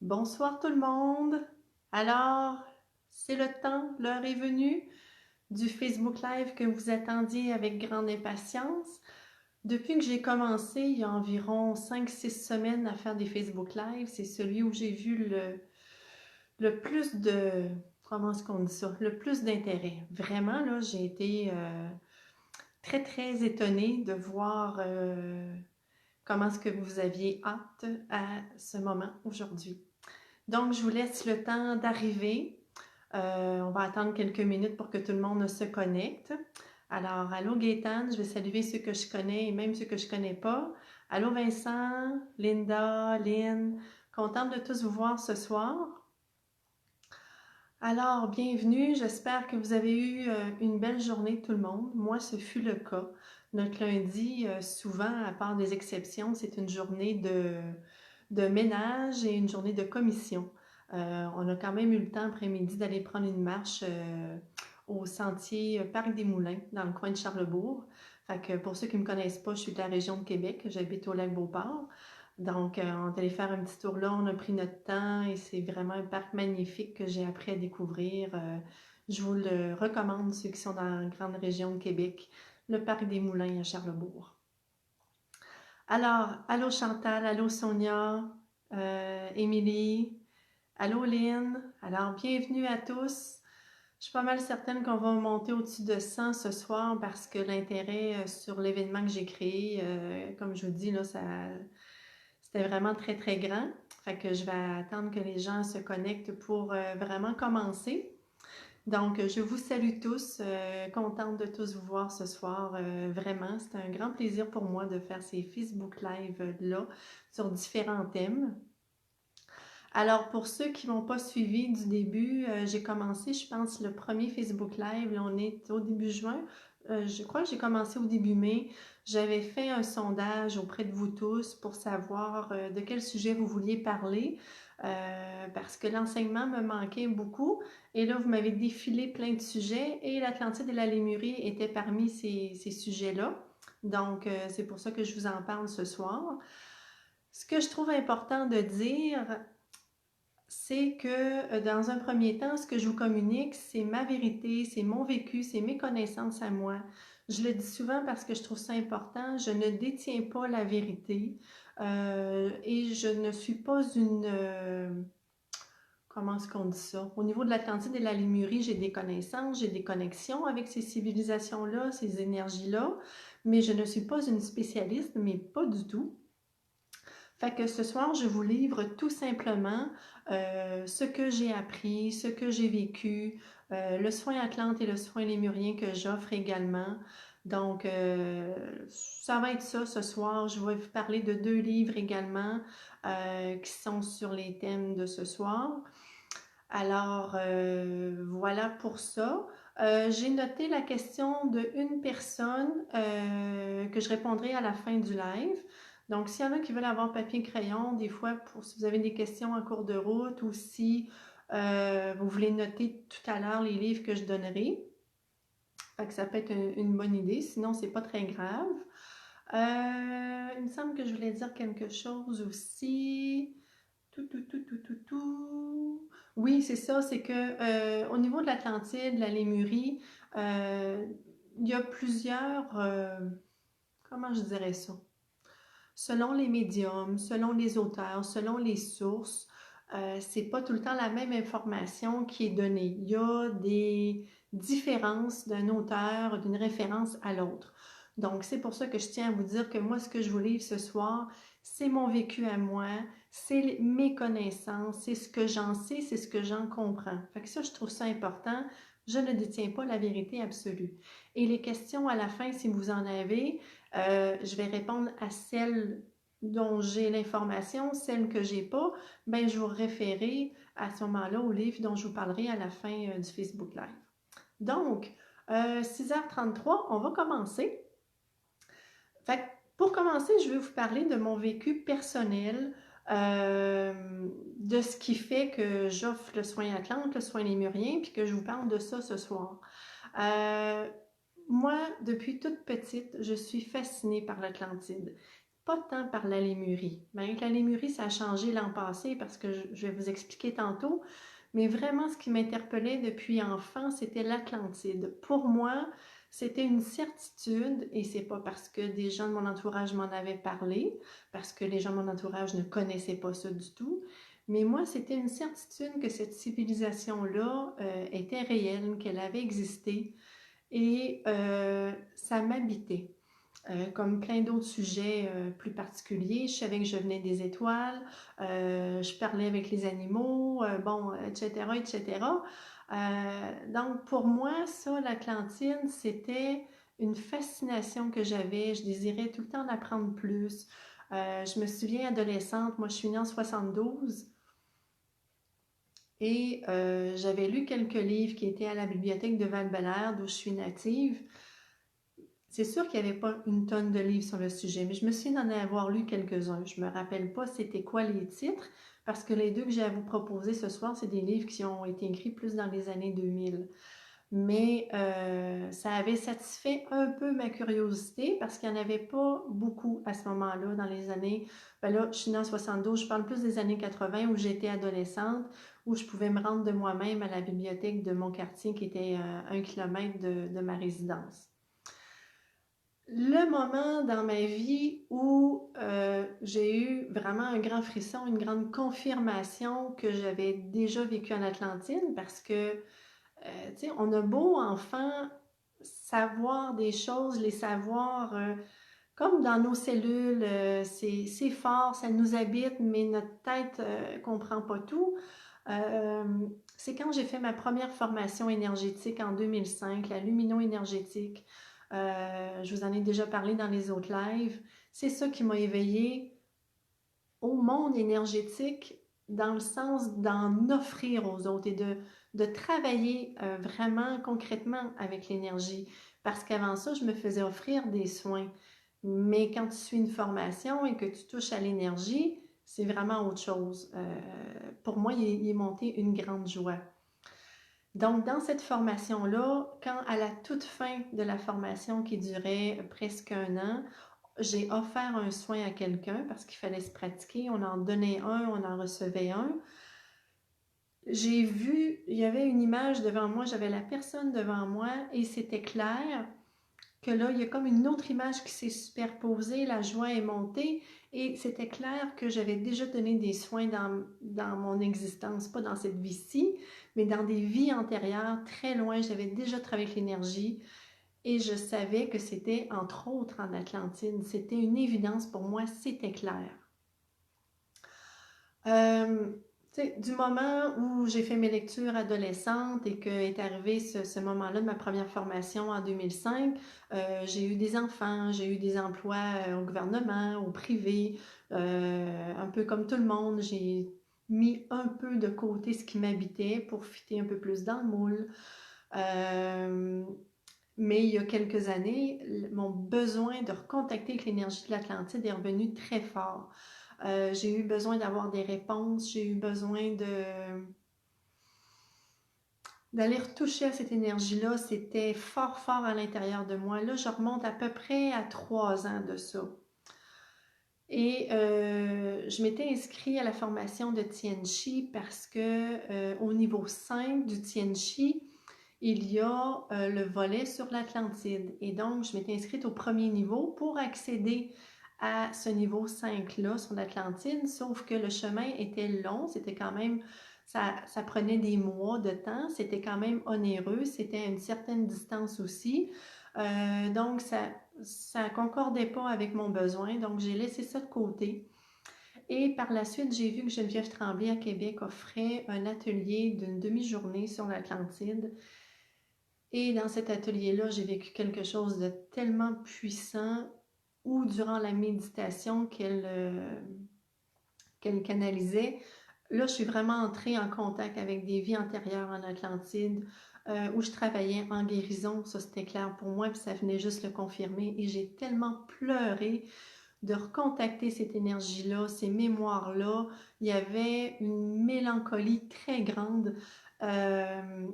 Bonsoir tout le monde. Alors, c'est le temps, l'heure est venue du Facebook Live que vous attendiez avec grande impatience. Depuis que j'ai commencé, il y a environ 5-6 semaines à faire des Facebook Live, c'est celui où j'ai vu le plus de, comment est-ce qu'on dit ça, le plus d'intérêt. Vraiment, là, j'ai été très, très étonnée de voir comment est-ce que vous aviez hâte à ce moment aujourd'hui. Donc, je vous laisse le temps d'arriver. On va attendre quelques minutes pour que tout le monde se connecte. Alors, allô Gaétane, je vais saluer ceux que je connais et même ceux que je ne connais pas. Allô Vincent, Linda, Lynn, contente de tous vous voir ce soir. Alors, bienvenue, j'espère que vous avez eu une belle journée tout le monde. Moi, ce fut le cas. Notre lundi, souvent, à part des exceptions, c'est une journée de ménage et une journée de commission. On a quand même eu le temps après-midi d'aller prendre une marche au sentier Parc des Moulins, dans le coin de Charlebourg. Fait que pour ceux qui ne me connaissent pas, je suis de la région de Québec, j'habite au Lac-Beauport. Donc, on est allé faire un petit tour là, on a pris notre temps et c'est vraiment un parc magnifique que j'ai appris à découvrir. Je vous le recommande, ceux qui sont dans la grande région de Québec, le Parc des Moulins à Charlebourg. Alors, allô Chantal, allô Sonia, Émilie, allô Lynn. Alors, bienvenue à tous. Je suis pas mal certaine qu'on va monter au-dessus de 100 ce soir parce que l'intérêt sur l'événement que j'ai créé, comme je vous dis, là, c'était vraiment très, très grand. Fait que je vais attendre que les gens se connectent pour vraiment commencer. Donc, je vous salue tous, contente de tous vous voir ce soir. Vraiment, c'est un grand plaisir pour moi de faire ces Facebook Live-là sur différents thèmes. Alors, pour ceux qui ne m'ont pas suivi du début, j'ai commencé, je pense, le premier Facebook Live, là, on est au début juin. Je crois que j'ai commencé au début mai. J'avais fait un sondage auprès de vous tous pour savoir de quel sujet vous vouliez parler, parce que l'enseignement me manquait beaucoup. Et là, vous m'avez défilé plein de sujets et l'Atlantide et la Lémurie étaient parmi ces sujets-là. Donc, c'est pour ça que je vous en parle ce soir. Ce que je trouve important de dire, c'est que dans un premier temps, ce que je vous communique, c'est ma vérité, c'est mon vécu, c'est mes connaissances à moi. Je le dis souvent parce que je trouve ça important. Je ne détiens pas la vérité et je ne suis pas une... comment est-ce qu'on dit ça? Au niveau de l'Atlantide et de la Lémurie, j'ai des connaissances, j'ai des connexions avec ces civilisations-là, ces énergies-là, mais je ne suis pas une spécialiste, mais pas du tout. Fait que ce soir, je vous livre tout simplement ce que j'ai appris, ce que j'ai vécu, le soin Atlante et le soin lémurien que j'offre également. Donc, ça va être ça ce soir. Je vais vous parler de 2 livres également qui sont sur les thèmes de ce soir. Alors, voilà pour ça. J'ai noté la question d'une personne que je répondrai à la fin du live. Donc, s'il y en a qui veulent avoir papier et crayon, des fois, pour si vous avez des questions en cours de route ou si vous voulez noter tout à l'heure les livres que je donnerai, fait que ça peut être une bonne idée. Sinon, c'est pas très grave. Il me semble que je voulais dire quelque chose aussi. Tout. Oui, c'est ça, c'est que au niveau de l'Atlantide, la Lémurie, il y a plusieurs, comment je dirais ça? Selon les médiums, selon les auteurs, selon les sources, c'est pas tout le temps la même information qui est donnée. Il y a des différences d'un auteur, d'une référence à l'autre. Donc, c'est pour ça que je tiens à vous dire que moi, ce que je vous livre ce soir, c'est mon vécu à moi, c'est mes connaissances, c'est ce que j'en sais, c'est ce que j'en comprends. Fait que ça, je trouve ça important. Je ne détiens pas la vérité absolue. Et les questions à la fin, si vous en avez, je vais répondre à celles dont j'ai l'information, celles que j'ai pas, ben je vous référer à ce moment-là au livre dont je vous parlerai à la fin du Facebook Live. Donc, 6h33, on va commencer. Fait que pour commencer, je vais vous parler de mon vécu personnel, de ce qui fait que j'offre le soin Atlante, le soin lémurien, puis que je vous parle de ça ce soir. Moi, depuis toute petite, je suis fascinée par l'Atlantide. pas tant par la lémurie. Bien que la lémurie, ça a changé l'an passé parce que je vais vous expliquer tantôt, mais vraiment ce qui m'interpellait depuis enfant, c'était l'Atlantide. Pour moi, c'était une certitude, et c'est pas parce que des gens de mon entourage m'en avaient parlé, parce que les gens de mon entourage ne connaissaient pas ça du tout, mais moi, c'était une certitude que cette civilisation-là était réelle, qu'elle avait existé, et ça m'habitait. Comme plein d'autres sujets plus particuliers, je savais que je venais des étoiles, je parlais avec les animaux, bon, etc., etc. Donc, pour moi, ça, l'Atlantide, c'était une fascination que j'avais. Je désirais tout le temps en apprendre plus. Je me souviens, adolescente, moi, je suis née en 72, et j'avais lu quelques livres qui étaient à la bibliothèque de Val-Bélair, d'où je suis native. C'est sûr qu'il n'y avait pas une tonne de livres sur le sujet, mais je me souviens d'en avoir lu quelques-uns. Je ne me rappelle pas c'était quoi les titres, parce que les deux que j'ai à vous proposer ce soir, c'est des livres qui ont été écrits plus dans les années 2000. Mais ça avait satisfait un peu ma curiosité parce qu'il n'y en avait pas beaucoup à ce moment-là, dans les années... Ben là, je suis née en 72, je parle plus des années 80 où j'étais adolescente, où je pouvais me rendre de moi-même à la bibliothèque de mon quartier qui était 1 kilomètre de ma résidence. Le moment dans ma vie où j'ai eu vraiment un grand frisson, une grande confirmation que j'avais déjà vécu en Atlantide, parce que, tu sais, on a beau, enfant, savoir des choses, les savoir comme dans nos cellules, c'est fort, ça nous habite, mais notre tête comprend pas tout. Euh, c'est quand j'ai fait ma première formation énergétique en 2005, la lumino-énergétique. Je vous en ai déjà parlé dans les autres lives. C'est ça qui m'a éveillée au monde énergétique dans le sens d'en offrir aux autres et de travailler vraiment concrètement avec l'énergie. Parce qu'avant ça, je me faisais offrir des soins. Mais quand tu suis une formation et que tu touches à l'énergie, c'est vraiment autre chose. Pour moi, il est monté une grande joie. Donc, dans cette formation-là, quand à la toute fin de la formation qui durait presque 1 an, j'ai offert un soin à quelqu'un parce qu'il fallait se pratiquer. On en donnait un, on en recevait un. J'ai vu, il y avait une image devant moi, j'avais la personne devant moi et c'était clair que là, il y a comme une autre image qui s'est superposée, la joie est montée et c'était clair que j'avais déjà donné des soins dans mon existence, pas dans cette vie-ci, mais dans des vies antérieures, très loin. J'avais déjà travaillé avec l'énergie et je savais que c'était, entre autres, en Atlantide. C'était une évidence pour moi, c'était clair. Euh, du moment où j'ai fait mes lectures adolescentes et qu'est arrivé ce moment-là de ma première formation en 2005, j'ai eu des enfants, j'ai eu des emplois au gouvernement, au privé, un peu comme tout le monde. J'ai mis un peu de côté ce qui m'habitait pour fitter un peu plus dans le moule. Euh, mais il y a quelques années, mon besoin de recontacter avec l'énergie de l'Atlantide est revenu très fort. J'ai eu besoin d'avoir des réponses, j'ai eu besoin d'aller retoucher à cette énergie-là. C'était fort, fort à l'intérieur de moi. Là, je remonte à peu près à 3 ans de ça. Et je m'étais inscrite à la formation de Tianchi parce que au niveau 5 du Tianchi, il y a le volet sur l'Atlantide. Et donc, je m'étais inscrite au premier niveau pour accéder à ce niveau 5-là sur l'Atlantide, sauf que le chemin était long, c'était quand même, ça prenait des mois de temps, c'était quand même onéreux, c'était à une certaine distance aussi. Donc, ça concordait pas avec mon besoin, donc j'ai laissé ça de côté. Et par la suite, j'ai vu que Geneviève Tremblay à Québec offrait un atelier d'une demi-journée sur l'Atlantide. Et dans cet atelier-là, j'ai vécu quelque chose de tellement puissant où durant la méditation qu'elle canalisait, là, je suis vraiment entrée en contact avec des vies antérieures en Atlantide, où je travaillais en guérison, ça c'était clair pour moi, puis ça venait juste le confirmer. Et j'ai tellement pleuré de recontacter cette énergie-là, ces mémoires-là. Il y avait une mélancolie très grande. Euh,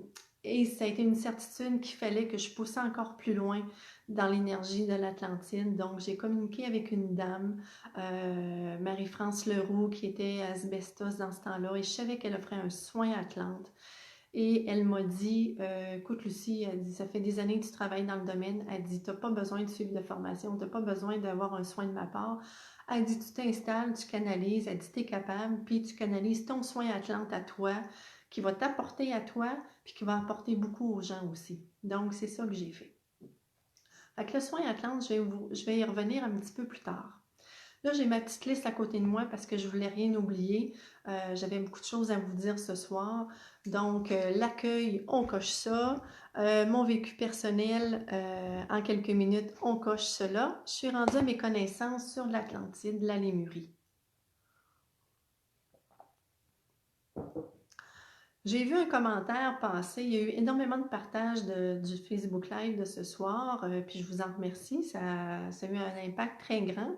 et ça a été une certitude qu'il fallait que je pousse encore plus loin dans l'énergie de l'Atlantide. Donc, j'ai communiqué avec une dame, Marie-France Leroux, qui était asbestos dans ce temps-là, et je savais qu'elle offrait un soin Atlante. Et elle m'a dit, écoute Lucie, elle dit, ça fait des années que tu travailles dans le domaine. Elle dit, tu n'as pas besoin de suivre de formation, tu n'as pas besoin d'avoir un soin de ma part. Elle dit, tu t'installes, tu canalises, elle dit, tu es capable, puis tu canalises ton soin Atlante à toi, qui va t'apporter à toi, puis qui va apporter beaucoup aux gens aussi. Donc, c'est ça que j'ai fait. Fait que le soin Atlante, je vais y revenir un petit peu plus tard. Là, j'ai ma petite liste à côté de moi parce que je ne voulais rien oublier. J'avais beaucoup de choses à vous dire ce soir. Donc, l'accueil, on coche ça. Mon vécu personnel, en quelques minutes, on coche cela. Je suis rendue à mes connaissances sur l'Atlantide, la Lémurie. J'ai vu un commentaire passer. Il y a eu énormément de partages du Facebook Live de ce soir, puis je vous en remercie. Ça a eu un impact très grand.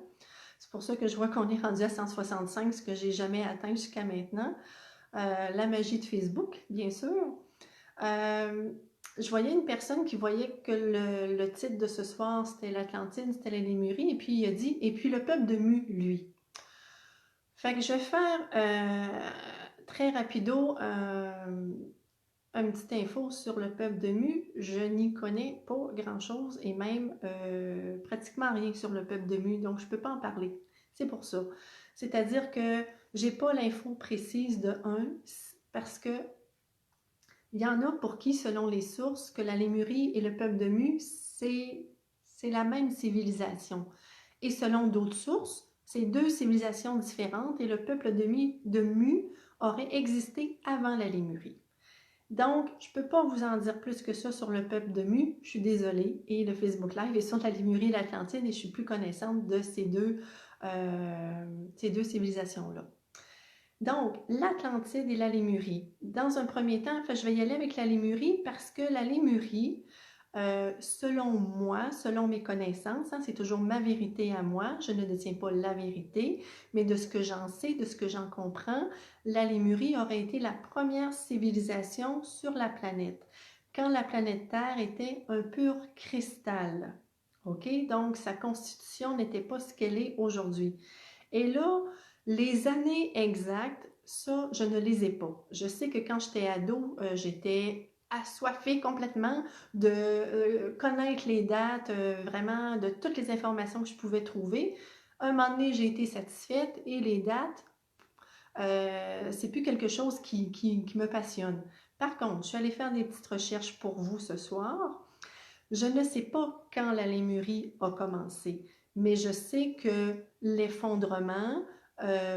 C'est pour ça que je vois qu'on est rendu à 165, ce que j'ai jamais atteint jusqu'à maintenant. La magie de Facebook, bien sûr. Je voyais une personne qui voyait que le titre de ce soir, c'était l'Atlantide, c'était la Lémurie, et puis il a dit, et puis le peuple de Mu, lui. Fait que je vais faire très rapido une petite info sur le peuple de Mu. Je n'y connais pas grand-chose et même pratiquement rien sur le peuple de Mu, donc je ne peux pas en parler. C'est pour ça. C'est-à-dire que j'ai pas l'info précise de parce que il y en a pour qui, selon les sources, que la Lémurie et le peuple de Mu, c'est la même civilisation. Et selon d'autres sources, c'est deux civilisations différentes et le peuple de Mu aurait existé avant la Lémurie. Donc, je ne peux pas vous en dire plus que ça sur le peuple de Mu, je suis désolée. Et le Facebook Live est sur la Lémurie et l'Atlantide et je suis plus connaissante de ces deux civilisations-là. Donc, l'Atlantide et la Lémurie. Dans un premier temps, je vais y aller avec la Lémurie parce que la Lémurie, selon moi, selon mes connaissances, c'est toujours ma vérité à moi, je ne détiens pas la vérité, mais de ce que j'en sais, de ce que j'en comprends, la Lémurie aurait été la première civilisation sur la planète, quand la planète Terre était un pur cristal. OK? Donc, sa constitution n'était pas ce qu'elle est aujourd'hui. Et là, les années exactes, ça, je ne les ai pas. Je sais que quand j'étais ado, j'étais assoiffée complètement de connaître les dates, vraiment de toutes les informations que je pouvais trouver. Un moment donné, j'ai été satisfaite et les dates, c'est plus quelque chose qui me passionne. Par contre, je suis allée faire des petites recherches pour vous ce soir. Je ne sais pas quand la Lémurie a commencé, mais je sais que l'effondrement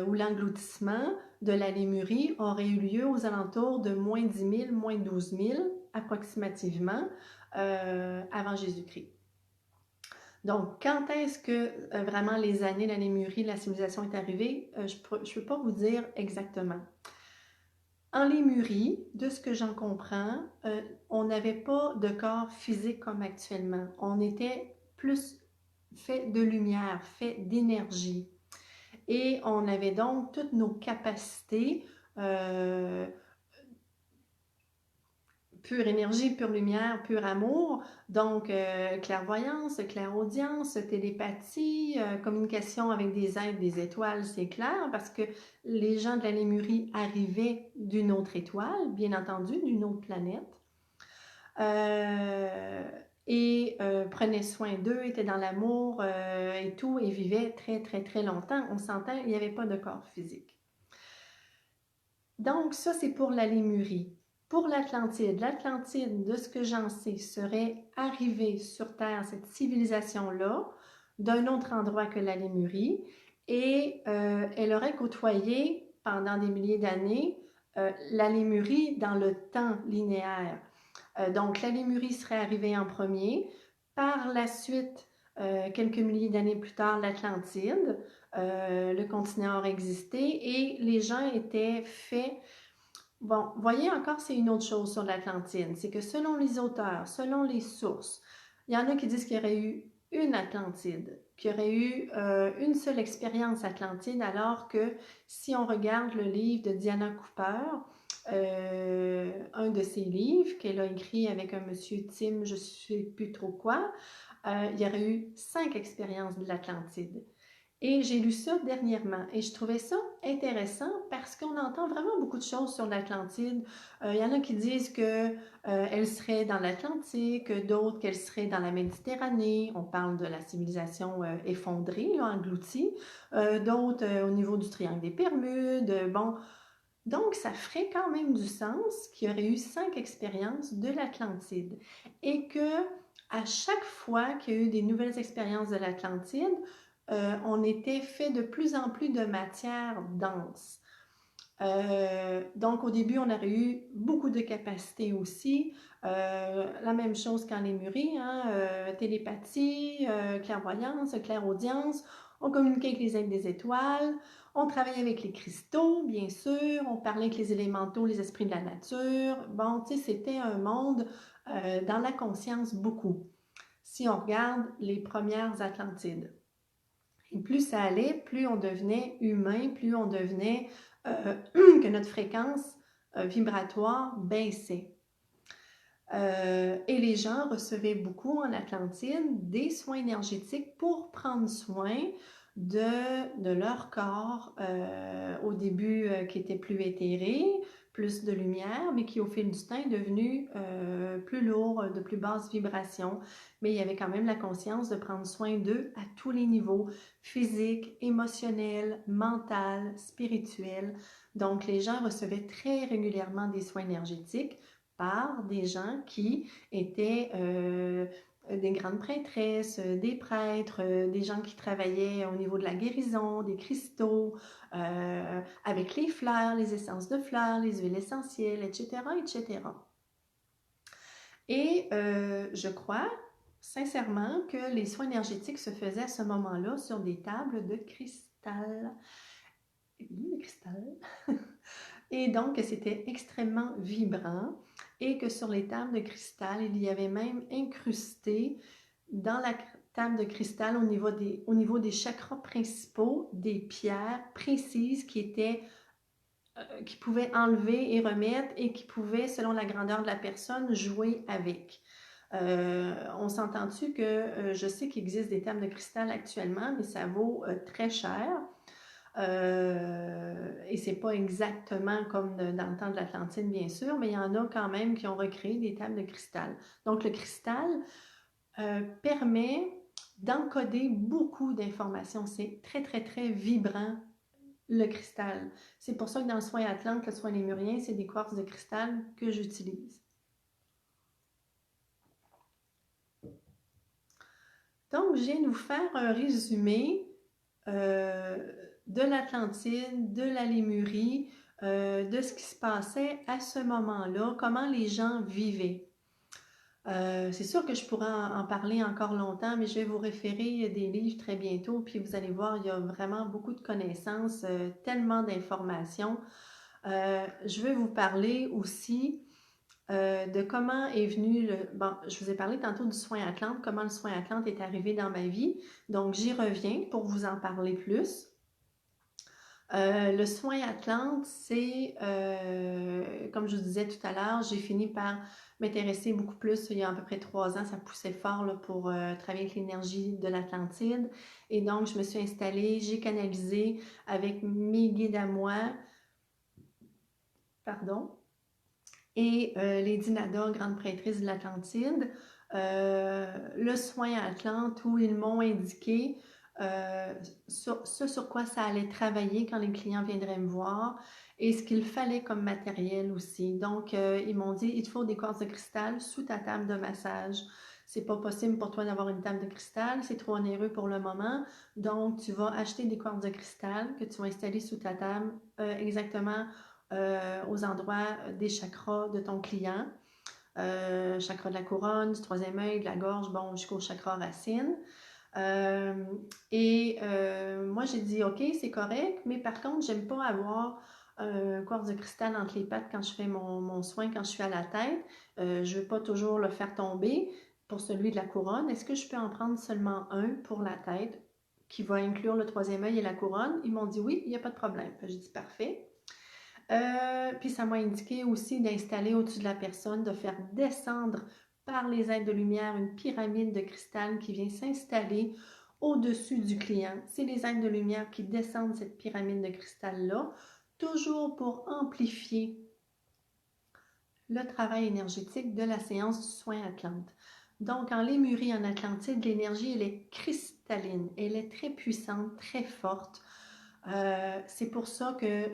ou l'engloutissement de la Lémurie aurait eu lieu aux alentours de moins 10 000, moins 12 000 approximativement avant Jésus-Christ. Donc, quand est-ce que vraiment les années de la Lémurie, la civilisation est arrivée, je ne peux pas vous dire exactement. En Lémurie, de ce que j'en comprends, on n'avait pas de corps physique comme actuellement. On était plus fait de lumière, fait d'énergie. Et on avait donc toutes nos capacités, pure énergie, pure lumière, pur amour, donc clairvoyance, clairaudience, télépathie, communication avec des êtres, des étoiles, c'est clair, parce que les gens de la Lémurie arrivaient d'une autre étoile, bien entendu, d'une autre planète, et prenaient soin d'eux, étaient dans l'amour et tout, et vivaient très, très, très longtemps. On s'entend, il n'y avait pas de corps physique. Donc, ça, c'est pour la Lémurie. Pour l'Atlantide, de ce que j'en sais, serait arrivée sur Terre, cette civilisation-là, d'un autre endroit que la Lémurie, et elle aurait côtoyé pendant des milliers d'années la Lémurie dans le temps linéaire. Donc, la Lémurie serait arrivée en premier. Par la suite, quelques milliers d'années plus tard, l'Atlantide, le continent aurait existé et les gens étaient faits. Bon, voyez encore, c'est une autre chose sur l'Atlantide, c'est que selon les auteurs, selon les sources, il y en a qui disent qu'il y aurait eu une Atlantide, qu'il y aurait eu une seule expérience Atlantide, alors que si on regarde le livre de Diana Cooper, un de ses livres qu'elle a écrit avec un monsieur Tim, je ne sais plus trop quoi, il y aurait eu 5 expériences de l'Atlantide. Et j'ai lu ça dernièrement et je trouvais ça intéressant parce qu'on entend vraiment beaucoup de choses sur l'Atlantide. Il y en a qui disent que elle serait dans l'Atlantique, d'autres qu'elle serait dans la Méditerranée. On parle de la civilisation effondrée, là, engloutie. D'autres au niveau du triangle des Bermudes. Bon, donc ça ferait quand même du sens qu'il y aurait eu 5 expériences de l'Atlantide et que à chaque fois qu'il y a eu des nouvelles expériences de l'Atlantide, on était fait de plus en plus de matière dense. Donc, au début, on aurait eu beaucoup de capacités aussi. La même chose qu'en Lémurie, hein, télépathie, clairvoyance, clairaudience. On communiquait avec les êtres des étoiles. On travaillait avec les cristaux, bien sûr. On parlait avec les élémentaux, les esprits de la nature. Bon, tu sais, c'était un monde dans la conscience beaucoup. Si on regarde les premières Atlantides. Et plus ça allait, plus on devenait humain, plus on devenait que notre fréquence vibratoire baissait. Et les gens recevaient beaucoup en Atlantide des soins énergétiques pour prendre soin de leur corps, au début qui était plus éthéré, plus de lumière, mais qui au fil du temps est devenu plus lourd, de plus basse vibration. Mais il y avait quand même la conscience de prendre soin d'eux à tous les niveaux, physique, émotionnel, mental, spirituel. Donc les gens recevaient très régulièrement des soins énergétiques par des gens qui étaient des grandes prêtresses, des prêtres, des gens qui travaillaient au niveau de la guérison, des cristaux, avec les fleurs, les essences de fleurs, les huiles essentielles, etc., etc. Et je crois sincèrement que les soins énergétiques se faisaient à ce moment-là sur des tables de cristal. De cristal. Et donc, c'était extrêmement vibrant et que sur les tables de cristal, il y avait même incrusté dans la table de cristal au niveau des chakras principaux, des pierres précises qui pouvaient enlever et remettre et qui pouvaient, selon la grandeur de la personne, jouer avec. On s'entend-tu que je sais qu'il existe des tables de cristal actuellement, mais ça vaut très cher. Et c'est pas exactement comme dans le temps de l'Atlantide, bien sûr, mais il y en a quand même qui ont recréé des tables de cristal. Donc, le cristal permet d'encoder beaucoup d'informations. C'est très, très, très vibrant, le cristal. C'est pour ça que dans le soin Atlante, le soin lémurien, c'est des quartz de cristal que j'utilise. Donc, je viens de vous faire un résumé de l'Atlantide, de la Lémurie, de ce qui se passait à ce moment-là, comment les gens vivaient. C'est sûr que je pourrais en parler encore longtemps, mais je vais vous référer des livres très bientôt, puis vous allez voir, il y a vraiment beaucoup de connaissances, tellement d'informations. Je vais vous parler aussi de comment est venu le... Bon, je vous ai parlé tantôt du soin Atlante, comment le soin Atlante est arrivé dans ma vie. Donc, j'y reviens pour vous en parler plus. Le soin Atlante, c'est, comme je vous disais tout à l'heure, j'ai fini par m'intéresser beaucoup plus il y a à peu près 3 ans. Ça poussait fort là, pour travailler avec l'énergie de l'Atlantide. Et donc, je me suis installée, j'ai canalisé avec mes guides à moi, pardon, et Lady Nada, grande prêtresse de l'Atlantide, le soin Atlante où ils m'ont indiqué ce sur quoi ça allait travailler quand les clients viendraient me voir et ce qu'il fallait comme matériel aussi. Donc, ils m'ont dit, il te faut des quartz de cristal sous ta table de massage. C'est pas possible pour toi d'avoir une table de cristal, c'est trop onéreux pour le moment. Donc, tu vas acheter des quartz de cristal que tu vas installer sous ta table exactement aux endroits des chakras de ton client. Chakra de la couronne, du troisième œil, de la gorge, bon, jusqu'au chakra racine. Moi, j'ai dit, OK, c'est correct, mais par contre, j'aime pas avoir un quartz de cristal entre les pattes quand je fais mon soin, quand je suis à la tête. Je veux pas toujours le faire tomber pour celui de la couronne. Est-ce que je peux en prendre seulement un pour la tête qui va inclure le troisième œil et la couronne? Ils m'ont dit oui, il n'y a pas de problème. J'ai dit parfait. Puis ça m'a indiqué aussi d'installer au-dessus de la personne, de faire descendre par les êtres de lumière une pyramide de cristal qui vient s'installer au-dessus du client. C'est les êtres de lumière qui descendent cette pyramide de cristal-là, toujours pour amplifier le travail énergétique de la séance du soin Atlante. Donc, en Lémurie, en Atlantide, l'énergie, elle est cristalline, elle est très puissante, très forte. C'est pour ça que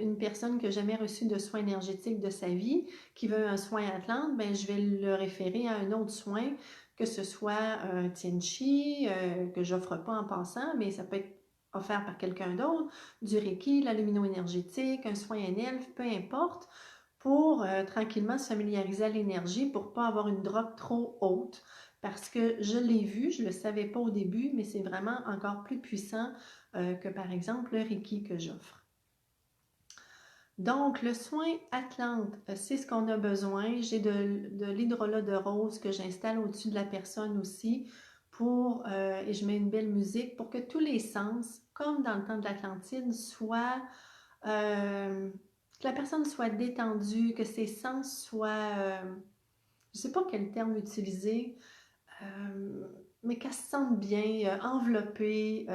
une personne qui n'a jamais reçu de soins énergétiques de sa vie, qui veut un soin Atlante, ben, je vais le référer à un autre soin, que ce soit un Tianchi, que j'offre pas en passant, mais ça peut être offert par quelqu'un d'autre, du Reiki, la lumino-énergétique, un soin NL, peu importe, pour tranquillement se familiariser à l'énergie pour ne pas avoir une drop trop haute. Parce que je l'ai vu, je ne le savais pas au début, mais c'est vraiment encore plus puissant que par exemple le Reiki que j'offre. Donc, le soin Atlante, c'est ce qu'on a besoin. J'ai de l'hydrolat de rose que j'installe au-dessus de la personne aussi et je mets une belle musique pour que tous les sens, comme dans le temps de l'Atlantide, soient que la personne soit détendue, que ses sens soient, je ne sais pas quel terme utiliser, mais qu'elle se sente bien, enveloppée,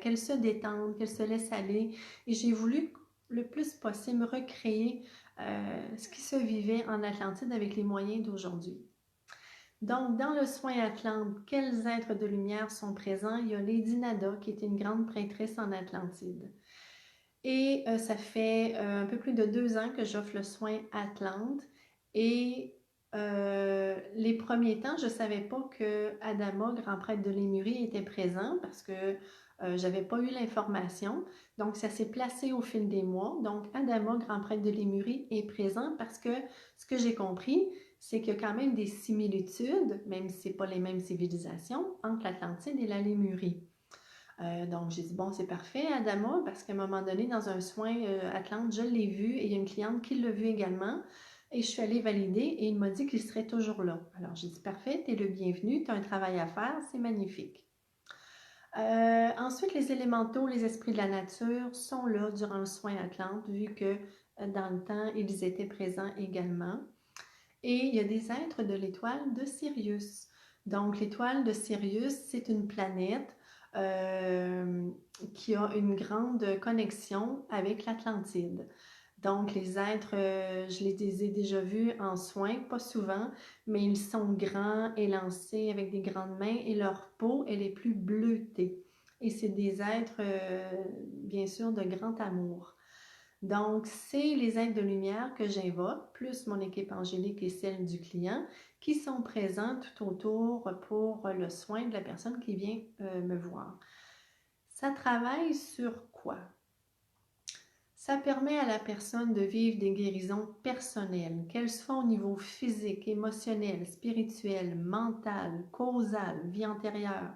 qu'elle se détende, qu'elle se laisse aller. Et j'ai voulu le plus possible recréer ce qui se vivait en Atlantide avec les moyens d'aujourd'hui. Donc, dans le soin Atlante, quels êtres de lumière sont présents? Il y a Lady Nada, qui est une grande prêtresse en Atlantide. Et ça fait un peu plus de 2 ans que j'offre le soin Atlante. Et les premiers temps, je ne savais pas que Adama, grand prêtre de Lémurie, était présent parce que je n'avais pas eu l'information. Donc, ça s'est placé au fil des mois. Donc, Adama, grand prêtre de Lémurie, est présent parce que ce que j'ai compris, c'est qu'il y a quand même des similitudes, même si ce n'est pas les mêmes civilisations, entre l'Atlantide et la Lémurie. Donc, j'ai dit, bon, c'est parfait, Adama, parce qu'à un moment donné, dans un soin Atlante, je l'ai vu et il y a une cliente qui l'a vu également. Et je suis allée valider et il m'a dit qu'il serait toujours là. Alors, j'ai dit, parfait, tu es le bienvenu, tu as un travail à faire, c'est magnifique. Ensuite, les élémentaux, les esprits de la nature sont là durant le soin Atlante, vu que dans le temps, ils étaient présents également. Et il y a des êtres de l'étoile de Sirius. Donc, l'étoile de Sirius, c'est une planète qui a une grande connexion avec l'Atlantide. Donc, les êtres, je les ai déjà vus en soins, pas souvent, mais ils sont grands, élancés, avec des grandes mains et leur peau, elle est plus bleutée. Et c'est des êtres, bien sûr, de grand amour. Donc, c'est les êtres de lumière que j'invoque, plus mon équipe angélique et celle du client, qui sont présents tout autour pour le soin de la personne qui vient me voir. Ça travaille sur quoi? Ça permet à la personne de vivre des guérisons personnelles, qu'elles soient au niveau physique, émotionnel, spirituel, mental, causal, vie antérieure.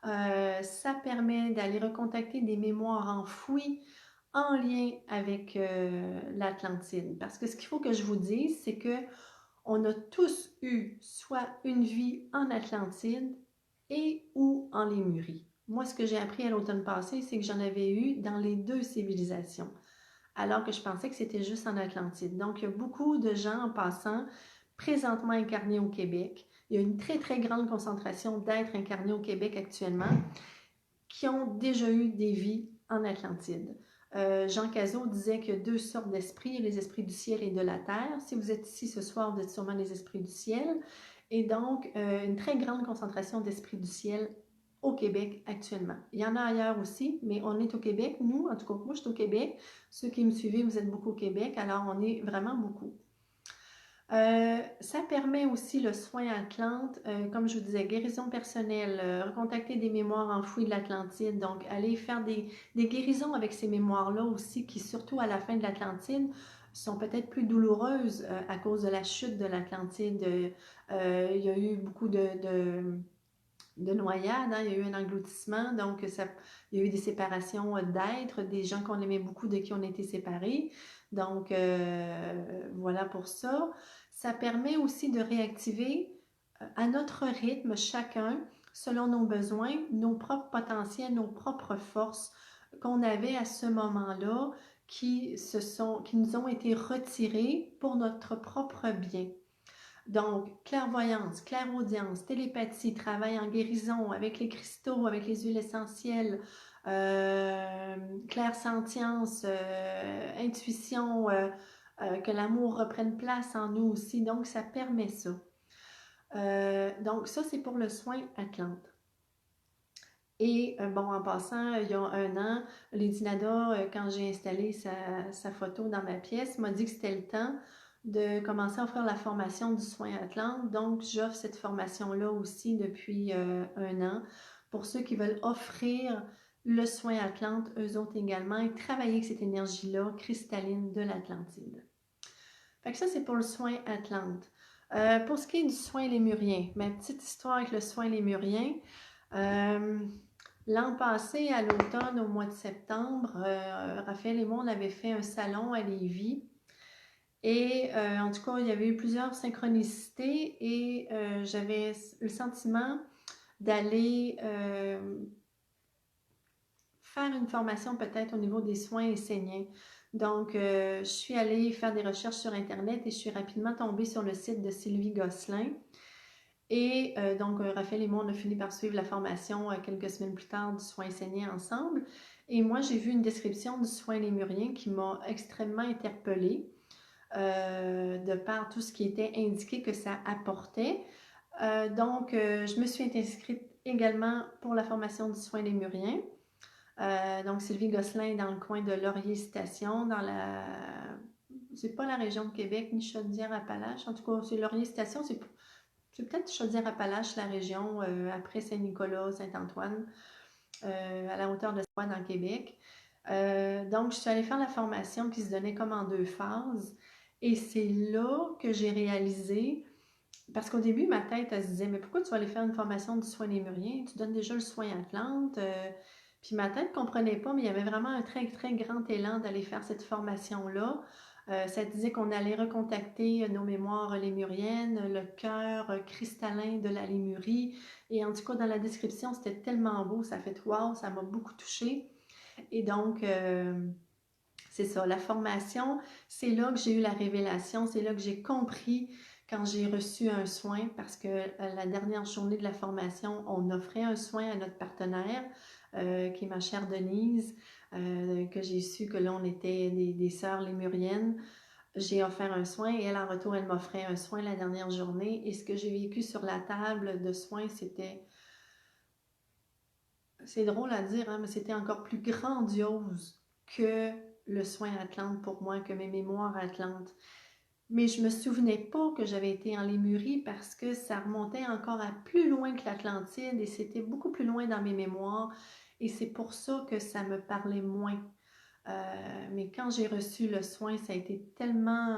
Ça permet d'aller recontacter des mémoires enfouies en lien avec l'Atlantide. Parce que ce qu'il faut que je vous dise, c'est que on a tous eu soit une vie en Atlantide et ou en Lémurie. Moi, ce que j'ai appris à l'automne passé, c'est que j'en avais eu dans les deux civilisations, alors que je pensais que c'était juste en Atlantide. Donc, il y a beaucoup de gens en passant présentement incarnés au Québec. Il y a une très, très grande concentration d'êtres incarnés au Québec actuellement qui ont déjà eu des vies en Atlantide. Jean Cazot disait qu'il y a 2 sortes d'esprits, les esprits du ciel et de la terre. Si vous êtes ici ce soir, vous êtes sûrement les esprits du ciel. Et donc, une très grande concentration d'esprits du ciel au Québec actuellement. Il y en a ailleurs aussi, mais on est au Québec. Nous, en tout cas, moi, je suis au Québec. Ceux qui me suivez, vous êtes beaucoup au Québec, alors on est vraiment beaucoup. Ça permet aussi le soin Atlante, comme je vous disais, guérison personnelle, recontacter des mémoires enfouies de l'Atlantide, donc aller faire des guérisons avec ces mémoires-là aussi, qui surtout à la fin de l'Atlantide, sont peut-être plus douloureuses à cause de la chute de l'Atlantide. Il y a eu beaucoup de noyades, hein, il y a eu un engloutissement, donc il y a eu des séparations d'êtres, des gens qu'on aimait beaucoup de qui on a été séparés. Donc, voilà pour ça. Ça permet aussi de réactiver à notre rythme, chacun, selon nos besoins, nos propres potentiels, nos propres forces qu'on avait à ce moment-là, qui nous ont été retirées pour notre propre bien. Donc, clairvoyance, clairaudience, télépathie, travail en guérison avec les cristaux, avec les huiles essentielles, clairsentience, intuition, que l'amour reprenne place en nous aussi. Donc, ça permet ça. Donc, ça, c'est pour le soin Atlante. Et bon, en passant, il y a un an, Lady Nada, quand j'ai installé sa photo dans ma pièce, m'a dit que c'était le temps de commencer à offrir la formation du soin Atlante. Donc, j'offre cette formation-là aussi depuis un an pour ceux qui veulent offrir le soin Atlante, eux autres également, et travailler avec cette énergie-là cristalline de l'Atlantide. Fait que ça, c'est pour le soin Atlante. Pour ce qui est du soin lémurien, ma petite histoire avec le soin lémurien, l'an passé, à l'automne, au mois de septembre, Raphaël et moi, on avait fait un salon à Lévis. Et en tout cas, il y avait eu plusieurs synchronicités et j'avais le sentiment d'aller faire une formation peut-être au niveau des soins esséniens. Donc, je suis allée faire des recherches sur Internet et je suis rapidement tombée sur le site de Sylvie Gosselin. Et donc, Raphaël et moi, on a fini par suivre la formation quelques semaines plus tard du soin essénien ensemble. Et moi, j'ai vu une description du soin lémurien qui m'a extrêmement interpellée de par tout ce qui était indiqué que ça apportait. Donc, je me suis inscrite également pour la formation du soin lémurien. Donc, Sylvie Gosselin est dans le coin de Laurier-Station, dans la... C'est pas la région de Québec, ni Chaudière-Appalaches. En tout cas, c'est Laurier-Station, c'est peut-être Chaudière-Appalaches, la région, après Saint-Nicolas, Saint-Antoine, à la hauteur de Saint-Antoine, dans le Québec. Donc, je suis allée faire la formation qui se donnait comme en 2 phases. Et c'est là que j'ai réalisé, parce qu'au début, ma tête, elle se disait, mais pourquoi tu vas aller faire une formation du soin lémurien? Tu donnes déjà le soin Atlante. Puis ma tête ne comprenait pas, mais il y avait vraiment un très, très grand élan d'aller faire cette formation-là. Ça disait qu'on allait recontacter nos mémoires lémuriennes, le cœur cristallin de la Lémurie. Et en tout cas, dans la description, c'était tellement beau, ça fait wow, ça m'a beaucoup touchée. Et donc, c'est ça, la formation, c'est là que j'ai eu la révélation, c'est là que j'ai compris quand j'ai reçu un soin, parce que la dernière journée de la formation, on offrait un soin à notre partenaire, qui est ma chère Denise, que j'ai su que là, on était des sœurs lémuriennes. J'ai offert un soin et elle, en retour, elle m'offrait un soin la dernière journée. Et ce que j'ai vécu sur la table de soins, c'était... C'est drôle à dire, hein, mais c'était encore plus grandiose que le soin Atlante pour moi, que mes mémoires Atlante. Mais je me souvenais pas que j'avais été en Lémurie parce que ça remontait encore à plus loin que l'Atlantide et c'était beaucoup plus loin dans mes mémoires. Et c'est pour ça que ça me parlait moins. Mais quand j'ai reçu le soin, ça a été tellement...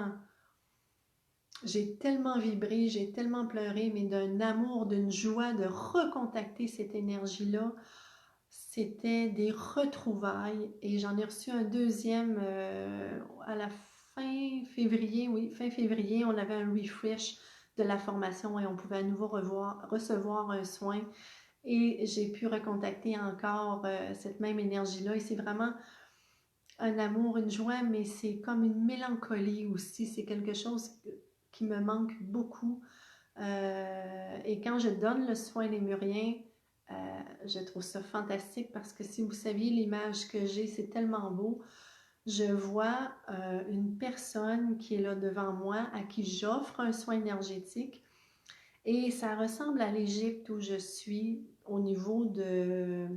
J'ai tellement vibré, j'ai tellement pleuré, mais d'un amour, d'une joie de recontacter cette énergie-là. C'était des retrouvailles et j'en ai reçu un deuxième à la fin février. Oui, fin février, on avait un refresh de la formation et on pouvait à nouveau recevoir un soin. Et j'ai pu recontacter encore cette même énergie-là. Et c'est vraiment un amour, une joie, mais c'est comme une mélancolie aussi. C'est quelque chose qui me manque beaucoup. Et quand je donne le soin lémurien, je trouve ça fantastique parce que si vous saviez l'image que j'ai, c'est tellement beau. Je vois une personne qui est là devant moi, à qui j'offre un soin énergétique. Et ça ressemble à l'Égypte où je suis au niveau de...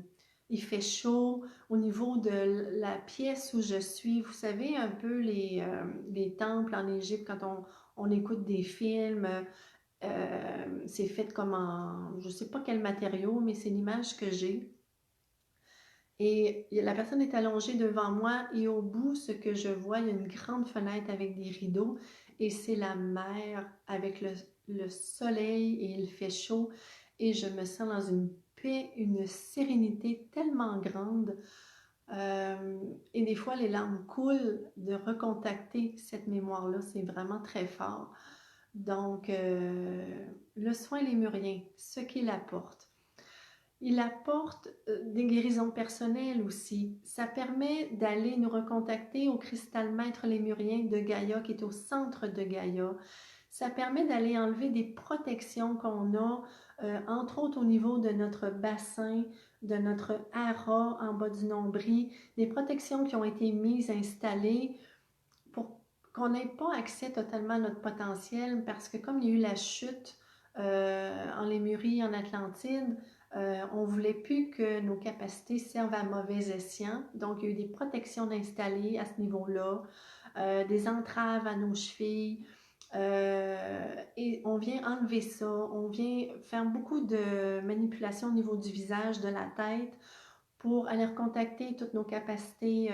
Il fait chaud, au niveau de la pièce où je suis. Vous savez un peu les temples en Égypte quand on écoute des films. C'est fait comme en... Je ne sais pas quel matériau, mais c'est l'image que j'ai. Et la personne est allongée devant moi et au bout, ce que je vois, il y a une grande fenêtre avec des rideaux et c'est la mer avec le soleil et il fait chaud et je me sens dans une paix, une sérénité tellement grande. Et des fois, les larmes coulent de recontacter cette mémoire-là. C'est vraiment très fort. Donc, le soin lémurien, ce qu'il apporte. Il apporte des guérisons personnelles aussi. Ça permet d'aller nous recontacter au cristal maître lémurien de Gaïa, qui est au centre de Gaïa. Ça permet d'aller enlever des protections qu'on a, entre autres au niveau de notre bassin, de notre hara en bas du nombril, des protections qui ont été mises, installées pour qu'on n'ait pas accès totalement à notre potentiel parce que comme il y a eu la chute en Lémurie, en Atlantide, on ne voulait plus que nos capacités servent à mauvais escient. Donc, il y a eu des protections d'installer à ce niveau-là, des entraves à nos chevilles. Et on vient enlever ça, on vient faire beaucoup de manipulations au niveau du visage, de la tête, pour aller recontacter toutes nos capacités,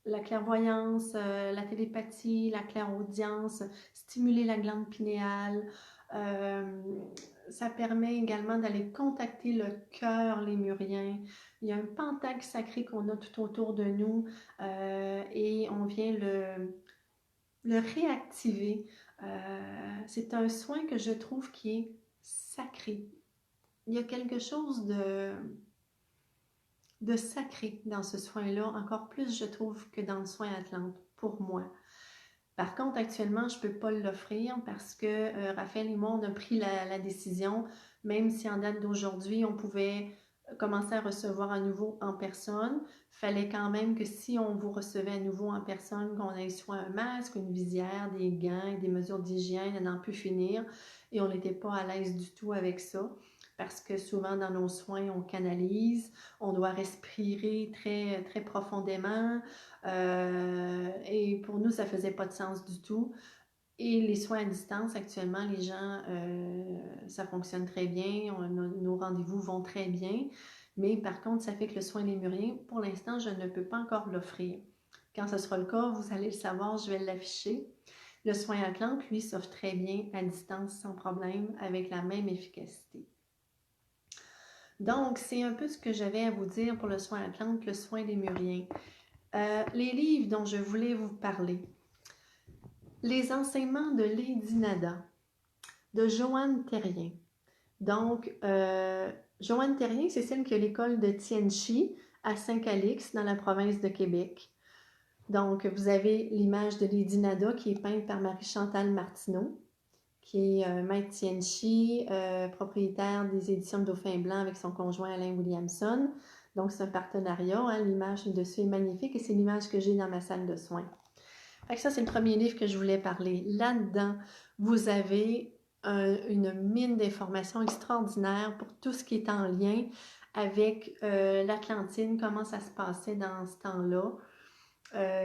la clairvoyance, la télépathie, la clairaudience, stimuler la glande pinéale. Ça permet également d'aller contacter le cœur lémurien. Il y a un pentacle sacré qu'on a tout autour de nous et on vient le réactiver. C'est un soin que je trouve qui est sacré. Il y a quelque chose de sacré dans ce soin-là, encore plus je trouve que dans le soin Atlante, pour moi. Par contre, actuellement, je ne peux pas l'offrir parce que Raphaël et moi, on a pris la décision, même si en date d'aujourd'hui, on pouvait commencer à recevoir à nouveau en personne, fallait quand même que si on vous recevait à nouveau en personne, qu'on ait soit un masque, une visière, des gants, des mesures d'hygiène à n'en plus finir, et on n'était pas à l'aise du tout avec ça, parce que souvent dans nos soins, on canalise, on doit respirer très, très profondément, et pour nous, ça faisait pas de sens du tout. Et les soins à distance, actuellement, les gens, ça fonctionne très bien, nos rendez-vous vont très bien, mais par contre, ça fait que le soin lémurien, pour l'instant, je ne peux pas encore l'offrir. Quand ce sera le cas, vous allez le savoir, je vais l'afficher. Le soin Atlante, lui, s'offre très bien à distance, sans problème, avec la même efficacité. Donc, c'est un peu ce que j'avais à vous dire pour le soin Atlante, le soin lémurien. Les livres dont je voulais vous parler. Les enseignements de Lady Nada, de Joanne Terrien. Donc, Joanne Terrien, c'est celle qui a l'école de Tianchi à Saint-Calix, dans la province de Québec. Donc, vous avez l'image de Lady Nada qui est peinte par Marie-Chantal Martineau, qui est maître Tianchi, propriétaire des éditions de Dauphin Blanc avec son conjoint Alain Williamson. Donc, c'est un partenariat. Hein, l'image dessus est magnifique et c'est l'image que j'ai dans ma salle de soins. Fait que ça, c'est le premier livre que je voulais parler. Là-dedans, vous avez une mine d'informations extraordinaire pour tout ce qui est en lien avec l'Atlantide, comment ça se passait dans ce temps-là.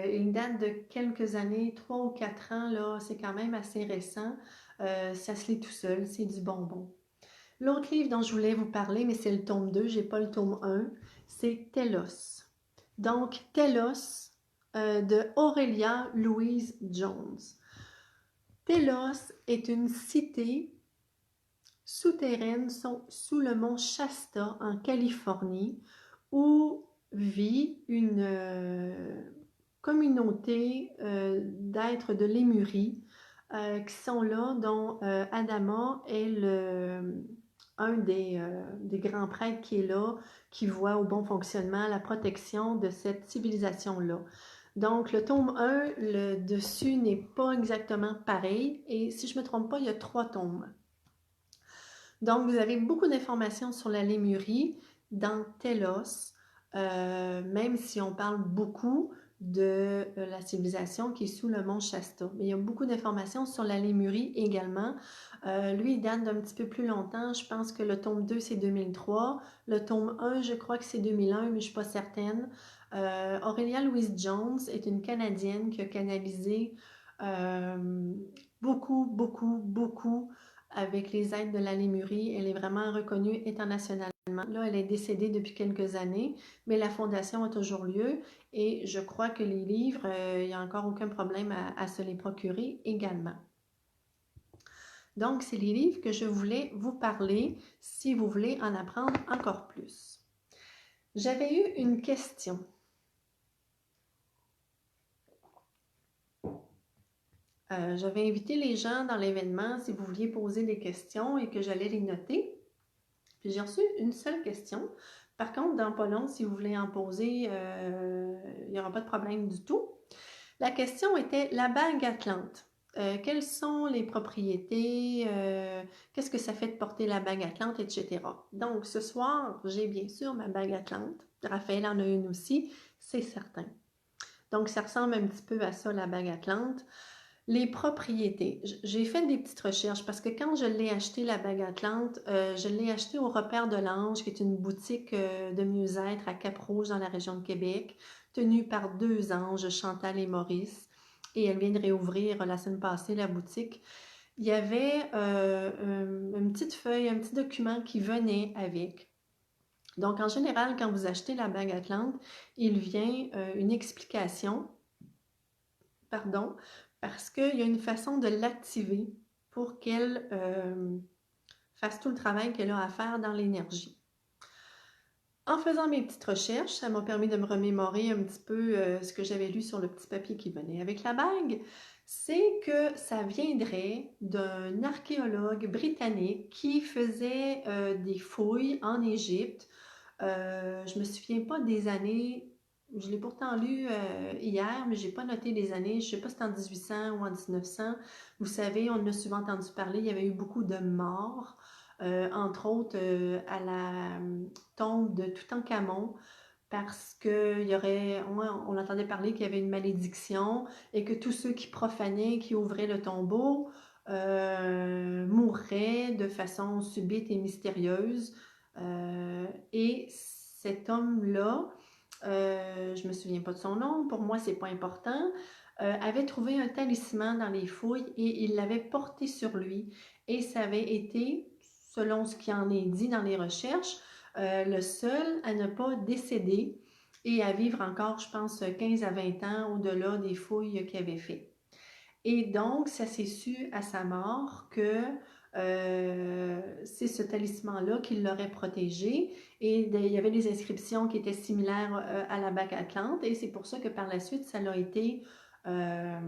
Il date de quelques années, 3 ou 4 ans, là, c'est quand même assez récent. Ça se lit tout seul, c'est du bonbon. L'autre livre dont je voulais vous parler, mais c'est le tome 2, j'ai pas le tome 1, c'est Telos. Donc, Telos de Aurelia Louise Jones. Telos est une cité souterraine sous le mont Shasta en Californie où vit une communauté d'êtres de Lémurie qui sont là, dont Adama est un des grands prêtres qui est là, qui voit au bon fonctionnement la protection de cette civilisation-là. Donc, le tome 1, le dessus n'est pas exactement pareil, et si je ne me trompe pas, il y a 3 tomes. Donc, vous avez beaucoup d'informations sur la Lémurie dans Telos, même si on parle beaucoup de la civilisation qui est sous le mont Shasta. Mais il y a beaucoup d'informations sur la Lémurie également. Lui, il date d'un petit peu plus longtemps. Je pense que le tome 2, c'est 2003. Le tome 1, je crois que c'est 2001, mais je ne suis pas certaine. Aurelia Louise Jones est une Canadienne qui a canalisé beaucoup avec les aides de la Lémurie. Elle est vraiment reconnue internationalement. Là, elle est décédée depuis quelques années, mais la fondation a toujours lieu et je crois que les livres, il n'y a encore aucun problème à se les procurer également. Donc, c'est les livres que je voulais vous parler si vous voulez en apprendre encore plus. J'avais eu une question. J'avais invité les gens dans l'événement si vous vouliez poser des questions et que j'allais les noter. Puis j'ai reçu une seule question. Par contre, dans pas long, si vous voulez en poser, il n'y aura pas de problème du tout. La question était la bague Atlante. quelles sont les propriétés, qu'est-ce que ça fait de porter la bague Atlante, etc. Donc, ce soir, j'ai bien sûr ma bague Atlante. Raphaël en a une aussi, c'est certain. Donc, ça ressemble un petit peu à ça, la bague Atlante. Les propriétés. J'ai fait des petites recherches parce que quand je l'ai acheté, la bague Atlante, je l'ai acheté au Repère de l'Ange, qui est une boutique de mieux-être à Cap-Rouge dans la région de Québec, tenue par deux anges, Chantal et Maurice. Et elle vient de réouvrir la semaine passée la boutique. Il y avait une petite feuille, un petit document qui venait avec. Donc, en général, quand vous achetez la bague Atlante, il vient une explication, pardon, parce qu'il y a une façon de l'activer pour qu'elle fasse tout le travail qu'elle a à faire dans l'énergie. En faisant mes petites recherches, ça m'a permis de me remémorer un petit peu ce que j'avais lu sur le petit papier qui venait avec la bague. C'est que ça viendrait d'un archéologue britannique qui faisait des fouilles en Égypte. Je me souviens pas des années. Je l'ai pourtant lu hier, mais j'ai pas noté les années. Je sais pas si c'est en 1800 ou en 1900. Vous savez, on a souvent entendu parler, il y avait eu beaucoup de morts, entre autres à la tombe de Toutankhamon, parce que il y aurait, on entendait parler qu'il y avait une malédiction et que tous ceux qui profanaient, qui ouvraient le tombeau, mourraient de façon subite et mystérieuse. Et cet homme-là, je me souviens pas de son nom, pour moi c'est pas important, avait trouvé un talisman dans les fouilles et il l'avait porté sur lui. Et ça avait été, selon ce qui en est dit dans les recherches, le seul à ne pas décéder et à vivre encore, je pense, 15 à 20 ans au-delà des fouilles qu'il avait fait. Et donc, ça s'est su à sa mort que c'est ce talisman-là qui l'aurait protégé. Et il y avait des inscriptions qui étaient similaires à la bague Atlante. Et c'est pour ça que par la suite, ça a été euh,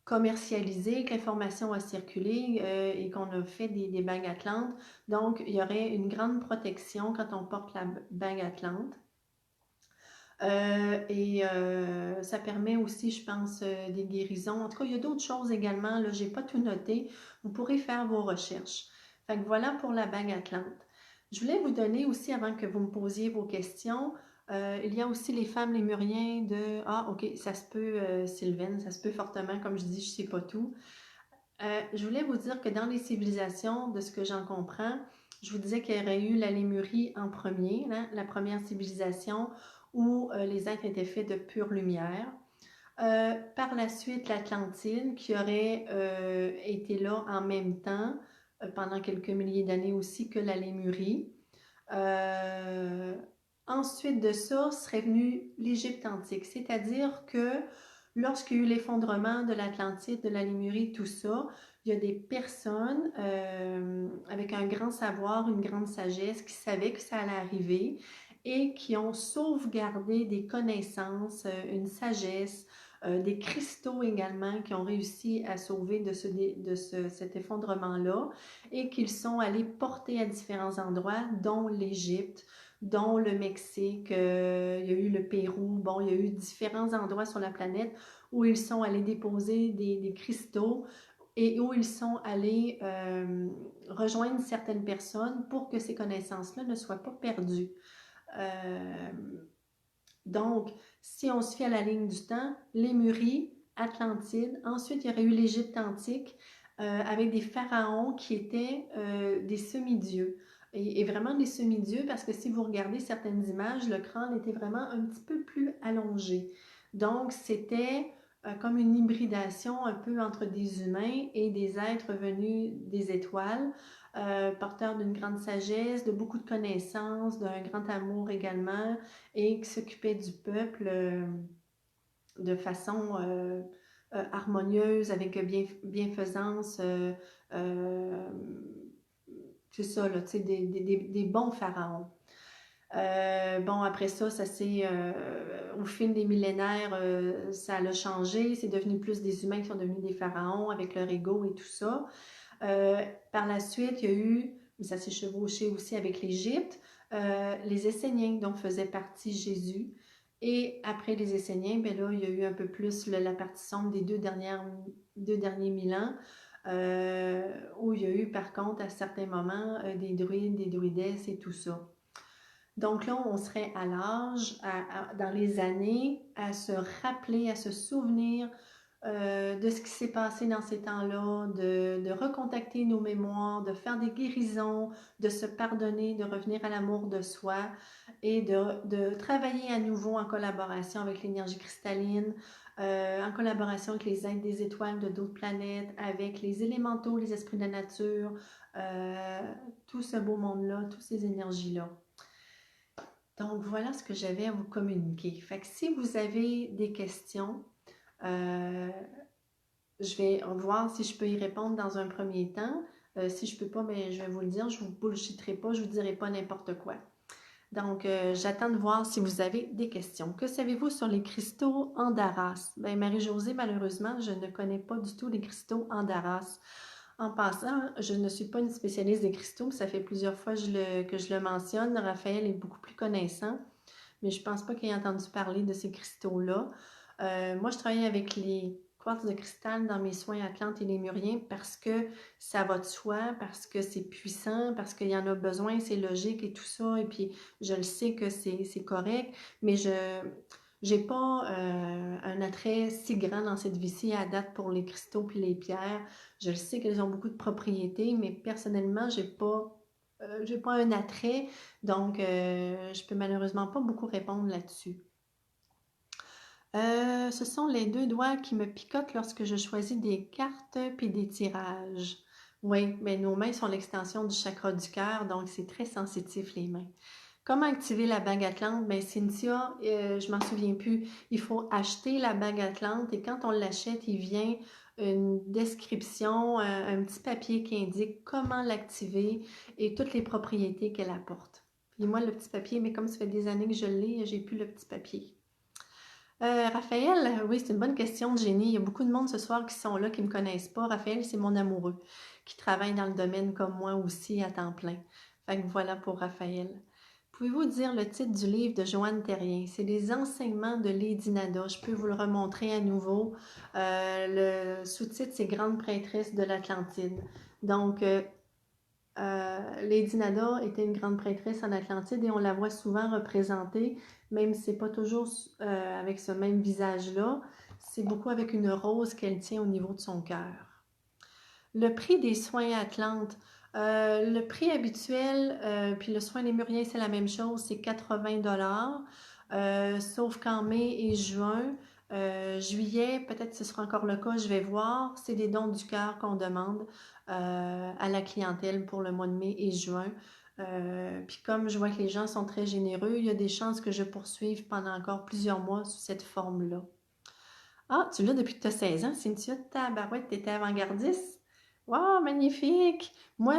commercialisé, que l'information a circulé et qu'on a fait des bagues Atlantes. Donc, il y aurait une grande protection quand on porte la bague Atlante. Ça permet aussi, je pense, des guérisons. En tout cas, il y a d'autres choses également. Là, j'ai pas tout noté. Vous pourrez faire vos recherches. Fait que voilà pour la bague Atlante. Je voulais vous donner aussi, avant que vous me posiez vos questions, il y a aussi les femmes lémuriens de... Ah, ok, ça se peut, Sylvaine, ça se peut fortement. Comme je dis, je sais pas tout. Je voulais vous dire que dans les civilisations, de ce que j'en comprends, je vous disais qu'il y aurait eu la Lémurie en premier, hein, la première civilisation où les êtres étaient faits de pure lumière. Par la suite, l'Atlantide qui aurait été là en même temps, pendant quelques milliers d'années aussi, que la Lémurie. Euh, Ensuite de ça, serait venu l'Égypte antique, c'est-à-dire que lorsqu'il y a eu l'effondrement de l'Atlantide, de la Lémurie, tout ça, il y a des personnes avec un grand savoir, une grande sagesse, qui savaient que ça allait arriver et qui ont sauvegardé des connaissances, une sagesse, des cristaux également qui ont réussi à sauver cet effondrement-là et qu'ils sont allés porter à différents endroits, dont l'Égypte, dont le Mexique, il y a eu le Pérou, bon, il y a eu différents endroits sur la planète où ils sont allés déposer des cristaux et où ils sont allés rejoindre certaines personnes pour que ces connaissances-là ne soient pas perdues. Euh, donc, si on se fie à la ligne du temps, Lémurie, Atlantide, ensuite il y aurait eu l'Égypte antique avec des pharaons qui étaient des semi-dieux. Et vraiment des semi-dieux parce que si vous regardez certaines images, le crâne était vraiment un petit peu plus allongé. Donc, c'était comme une hybridation un peu entre des humains et des êtres venus des étoiles, porteurs d'une grande sagesse, de beaucoup de connaissances, d'un grand amour également, et qui s'occupait du peuple de façon harmonieuse, avec bienfaisance. C'est ça, là, tu sais, des bons pharaons. Bon, après ça, au fil des millénaires, ça a changé. C'est devenu plus des humains qui sont devenus des pharaons avec leur ego et tout ça. Par la suite, il y a eu, ça s'est chevauché aussi avec l'Égypte, les Esséniens dont faisait partie Jésus. Et après les Esséniens, ben là, il y a eu un peu plus la partie sombre des deux derniers 1000 ans, où il y a eu par contre à certains moments des druides, des druidesses et tout ça. Donc là, on serait à l'âge, dans les années, à se rappeler, à se souvenir de ce qui s'est passé dans ces temps-là, de recontacter nos mémoires, de faire des guérisons, de se pardonner, de revenir à l'amour de soi et de travailler à nouveau en collaboration avec l'énergie cristalline, en collaboration avec les êtres des étoiles de d'autres planètes, avec les élémentaux, les esprits de la nature, tout ce beau monde-là, toutes ces énergies-là. Donc, voilà ce que j'avais à vous communiquer. Fait que si vous avez des questions, euh, je vais voir si je peux y répondre dans un premier temps. Si je ne peux pas, ben, je vais vous le dire, je ne vous bullshitterai pas, je ne vous dirai pas n'importe quoi. Donc, j'attends de voir si vous avez des questions. Que savez-vous sur les cristaux Andaras? Ben, Marie-Josée, malheureusement, je ne connais pas du tout les cristaux Andaras. En passant, je ne suis pas une spécialiste des cristaux, ça fait plusieurs fois que je le mentionne. Raphaël est beaucoup plus connaissant, mais je ne pense pas qu'il ait entendu parler de ces cristaux-là. Moi, je travaille avec les quartz de cristal dans mes soins Atlantes et lémuriens parce que ça va de soi, parce que c'est puissant, parce qu'il y en a besoin, c'est logique et tout ça. Et puis, je le sais que c'est correct, mais je n'ai pas un attrait si grand dans cette vie-ci à date pour les cristaux puis les pierres. Je le sais qu'elles ont beaucoup de propriétés, mais personnellement, j'ai pas un attrait, donc je peux malheureusement pas beaucoup répondre là-dessus. Ce sont les deux doigts qui me picotent lorsque je choisis des cartes puis des tirages. Oui, mais nos mains sont l'extension du chakra du cœur, donc c'est très sensitif les mains. Comment activer la bague Atlante? Ben Cynthia, je m'en souviens plus. Il faut acheter la bague Atlante et quand on l'achète, il vient une description, un petit papier qui indique comment l'activer et toutes les propriétés qu'elle apporte. Puis moi, le petit papier, mais comme ça fait des années que je l'ai, j'ai plus le petit papier. Raphaël, oui, c'est une bonne question de génie. Il y a beaucoup de monde ce soir qui sont là, qui ne me connaissent pas. Raphaël, c'est mon amoureux, qui travaille dans le domaine comme moi aussi à temps plein. Fait que voilà pour Raphaël. Pouvez-vous dire le titre du livre de Joanne Terrien? C'est les enseignements de Lady Nada. Je peux vous le remontrer à nouveau. Le sous-titre, c'est Grande prêtresse de l'Atlantide. Donc, Lady Nada était une grande prêtresse en Atlantide et on la voit souvent représentée, même si ce n'est pas toujours avec ce même visage-là. C'est beaucoup avec une rose qu'elle tient au niveau de son cœur. Le prix des soins Atlante. Le prix habituel, puis le soin lémurien, c'est la même chose, c'est 80 $. Sauf qu'en mai et juin, juillet, peut-être que ce sera encore le cas, je vais voir. C'est des dons du cœur qu'on demande à la clientèle pour le mois de mai et juin. Puis comme je vois que les gens sont très généreux, il y a des chances que je poursuive pendant encore plusieurs mois sous cette forme-là. Ah, tu l'as depuis que tu as 16 ans, Cynthia, tabarouette, tu étais avant-gardiste? Wow, magnifique! Moi,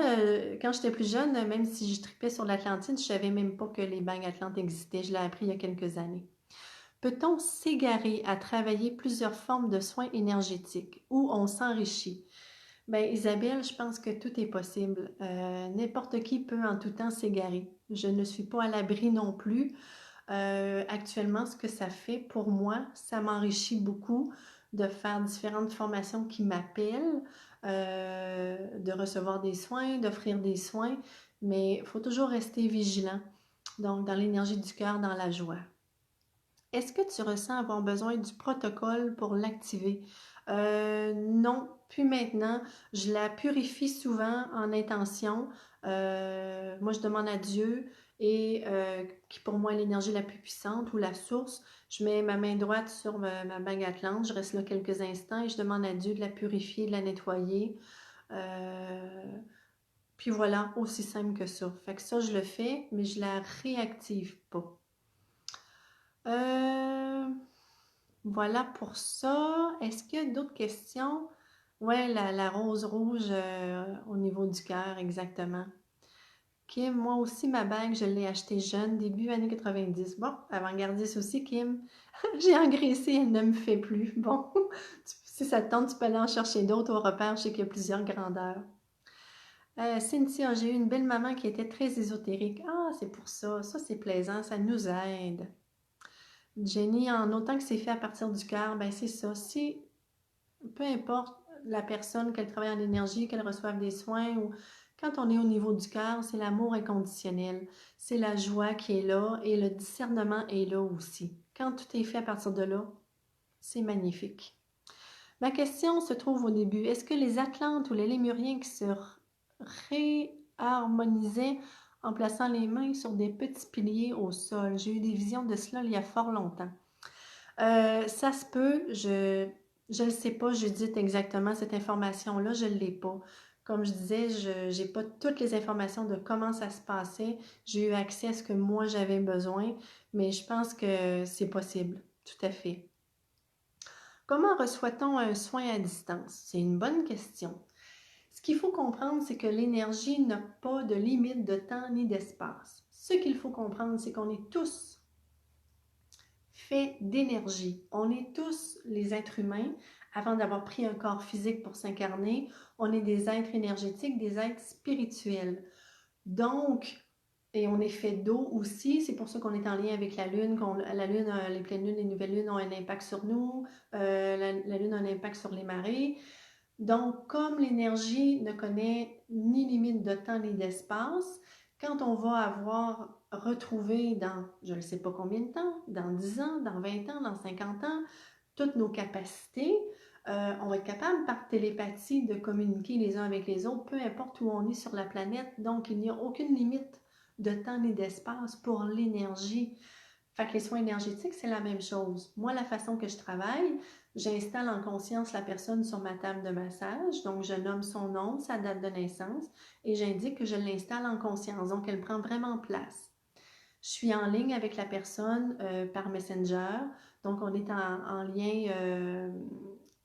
quand j'étais plus jeune, même si je tripais sur l'Atlantide, je savais même pas que les bagues Atlantes existaient. Je l'ai appris il y a quelques années. Peut-on s'égarer à travailler plusieurs formes de soins énergétiques où on s'enrichit? Ben, Isabelle, je pense que tout est possible. N'importe qui peut en tout temps s'égarer. Je ne suis pas à l'abri non plus. Actuellement, ce que ça fait pour moi, ça m'enrichit beaucoup de faire différentes formations qui m'appellent, de recevoir des soins, d'offrir des soins, mais il faut toujours rester vigilant. Donc, dans l'énergie du cœur, dans la joie. Est-ce que tu ressens avoir besoin du protocole pour l'activer? Non, plus maintenant. Je la purifie souvent en intention. Moi, je demande à Dieu et qui pour moi est l'énergie la plus puissante ou la source. Je mets ma main droite sur ma bague Atlante, je reste là quelques instants et je demande à Dieu de la purifier, de la nettoyer. Puis voilà, aussi simple que ça. Fait que ça, je le fais, mais je la réactive pas. Voilà pour ça. Est-ce qu'il y a d'autres questions? Ouais, la rose rouge au niveau du cœur, exactement. Kim, moi aussi, ma bague, je l'ai achetée jeune, début années 90. Bon, avant-gardiste aussi, Kim. J'ai engraissé, elle ne me fait plus. Bon, si ça te tente, tu peux aller en chercher d'autres au repère. Je sais qu'il y a plusieurs grandeurs. Cynthia, j'ai eu une belle maman qui était très ésotérique. Ah, c'est pour ça. Ça, c'est plaisant. Ça nous aide. Jenny, en autant que c'est fait à partir du cœur, ben c'est ça. Si, peu importe la personne, qu'elle travaille en énergie, qu'elle reçoive des soins ou quand on est au niveau du cœur, c'est l'amour inconditionnel. C'est la joie qui est là et le discernement est là aussi. Quand tout est fait à partir de là, c'est magnifique. Ma question se trouve au début. Est-ce que les Atlantes ou les Lémuriens qui se réharmonisaient en plaçant les mains sur des petits piliers au sol? J'ai eu des visions de cela il y a fort longtemps. Ça se peut, je ne sais pas, je dis exactement cette information-là, je ne l'ai pas. Comme je disais, je n'ai pas toutes les informations de comment ça se passait. J'ai eu accès à ce que moi j'avais besoin, mais je pense que c'est possible, tout à fait. Comment reçoit-on un soin à distance? C'est une bonne question. Ce qu'il faut comprendre, c'est que l'énergie n'a pas de limite de temps ni d'espace. Ce qu'il faut comprendre, c'est qu'on est tous faits d'énergie. On est tous les êtres humains. Avant d'avoir pris un corps physique pour s'incarner, on est des êtres énergétiques, des êtres spirituels. Donc, et on est fait d'eau aussi, c'est pour ça qu'on est en lien avec la Lune, la Lune, les pleines lunes, les nouvelles lunes ont un impact sur nous, la Lune a un impact sur les marées. Donc, comme l'énergie ne connaît ni limite de temps ni d'espace, quand on va avoir retrouvé dans, je ne sais pas combien de temps, dans 10 ans, dans 20 ans, dans 50 ans, toutes nos capacités, on va être capable par télépathie de communiquer les uns avec les autres, peu importe où on est sur la planète. Donc, il n'y a aucune limite de temps ni d'espace pour l'énergie. Fait que les soins énergétiques, c'est la même chose. Moi, la façon que je travaille, j'installe en conscience la personne sur ma table de massage. Donc, je nomme son nom, sa date de naissance et j'indique que je l'installe en conscience. Donc, elle prend vraiment place. Je suis en ligne avec la personne par Messenger. Donc, on est en lien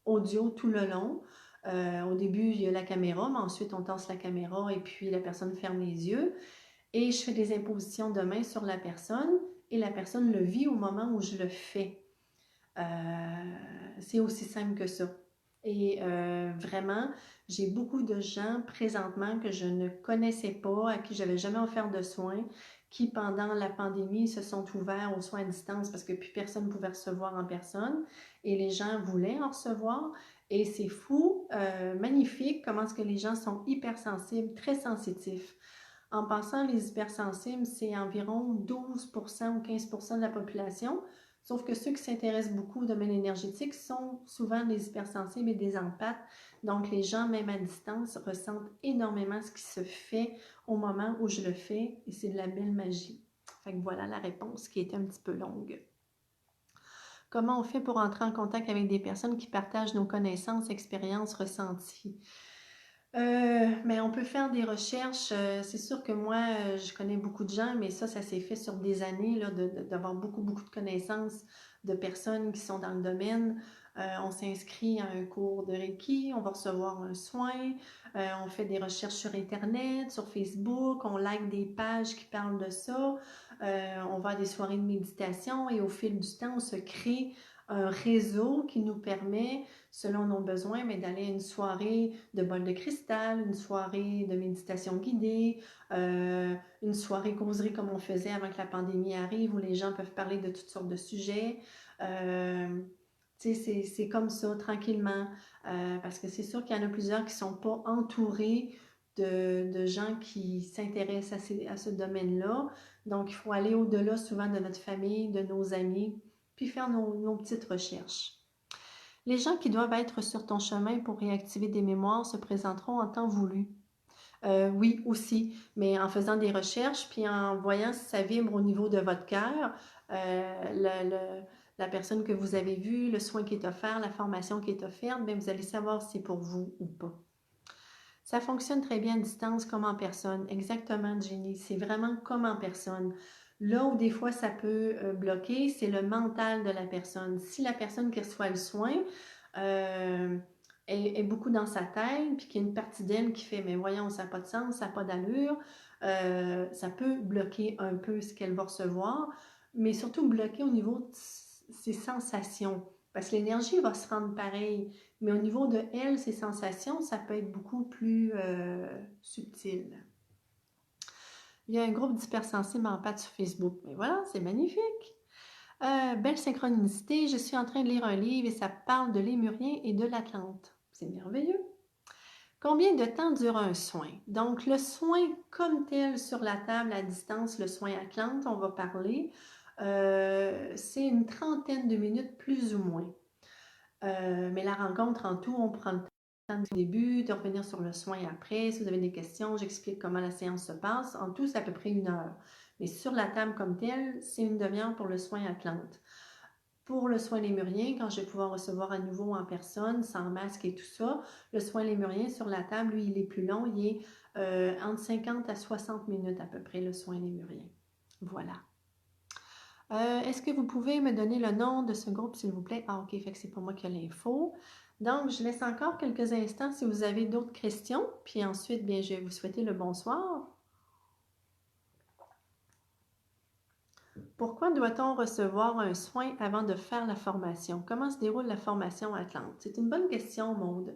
audio tout le long. Au début, il y a la caméra, mais ensuite, on tasse la caméra et puis la personne ferme les yeux. Et je fais des impositions de main sur la personne et la personne le vit au moment où je le fais. Euh, c'est aussi simple que ça. Et vraiment, j'ai beaucoup de gens présentement que je ne connaissais pas, à qui je n'avais jamais offert de soins, qui pendant la pandémie se sont ouverts aux soins à distance parce que plus personne ne pouvait recevoir en personne et les gens voulaient en recevoir. Et c'est fou, magnifique, comment est-ce que les gens sont hypersensibles, très sensitifs. En passant, les hypersensibles, c'est environ 12% ou 15% de la population. Sauf que ceux qui s'intéressent beaucoup au domaine énergétique sont souvent des hypersensibles et des empathes. Donc, les gens, même à distance, ressentent énormément ce qui se fait au moment où je le fais et c'est de la belle magie. Fait que voilà la réponse qui est un petit peu longue. Comment on fait pour entrer en contact avec des personnes qui partagent nos connaissances, expériences, ressentis? Mais on peut faire des recherches. C'est sûr que moi, je connais beaucoup de gens, mais ça s'est fait sur des années là, d'avoir beaucoup, beaucoup de connaissances de personnes qui sont dans le domaine. On s'inscrit à un cours de Reiki, on va recevoir un soin, on fait des recherches sur Internet, sur Facebook, on like des pages qui parlent de ça, on va à des soirées de méditation et au fil du temps, on se crée un réseau qui nous permet selon nos besoins, mais d'aller à une soirée de bol de cristal, une soirée de méditation guidée, une soirée causerie comme on faisait avant que la pandémie arrive, où les gens peuvent parler de toutes sortes de sujets. C'est comme ça, tranquillement, parce que c'est sûr qu'il y en a plusieurs qui ne sont pas entourés de gens qui s'intéressent à ce domaine-là. Donc, il faut aller au-delà souvent de notre famille, de nos amis, puis faire nos petites recherches. Les gens qui doivent être sur ton chemin pour réactiver des mémoires se présenteront en temps voulu. Oui, aussi, mais en faisant des recherches, puis en voyant si ça vibre au niveau de votre cœur, la personne que vous avez vue, le soin qui est offert, la formation qui est offerte, bien, vous allez savoir si c'est pour vous ou pas. Ça fonctionne très bien à distance comme en personne. Exactement, Jenny. C'est vraiment comme en personne. Là où des fois ça peut bloquer, c'est le mental de la personne. Si la personne qui reçoit le soin est beaucoup dans sa tête, puis qu'il y a une partie d'elle qui fait « mais voyons, ça n'a pas de sens, ça n'a pas d'allure ça peut bloquer un peu ce qu'elle va recevoir, mais surtout bloquer au niveau de ses sensations. Parce que l'énergie va se rendre pareil. Mais au niveau de elle, ses sensations, ça peut être beaucoup plus subtil. Il y a un groupe d'hypersensibles en pâte sur Facebook. Mais voilà, c'est magnifique. Belle synchronicité, je suis en train de lire un livre et ça parle de Lémurien et de l'Atlante. C'est merveilleux. Combien de temps dure un soin? Donc, le soin comme tel sur la table à distance, le soin Atlante, on va parler, c'est une trentaine de minutes plus ou moins. Mais la rencontre en tout, on prend le temps du début, de revenir sur le soin après. Si vous avez des questions, j'explique comment la séance se passe. En tout, c'est à peu près 1 heure. Mais sur la table comme telle, c'est une demi-heure pour le soin Atlante. Pour le soin lémurien, quand je vais pouvoir recevoir à nouveau en personne, sans masque et tout ça, le soin lémurien sur la table, lui, il est plus long. Il est entre 50 à 60 minutes à peu près, le soin lémurien. Voilà. Est-ce que vous pouvez me donner le nom de ce groupe, s'il vous plaît? Ah, ok, fait que c'est pas moi qui ai l'info. Donc, je laisse encore quelques instants si vous avez d'autres questions. Puis ensuite, bien, je vais vous souhaiter le bonsoir. Pourquoi doit-on recevoir un soin avant de faire la formation? Comment se déroule la formation Atlante? C'est une bonne question, Maude.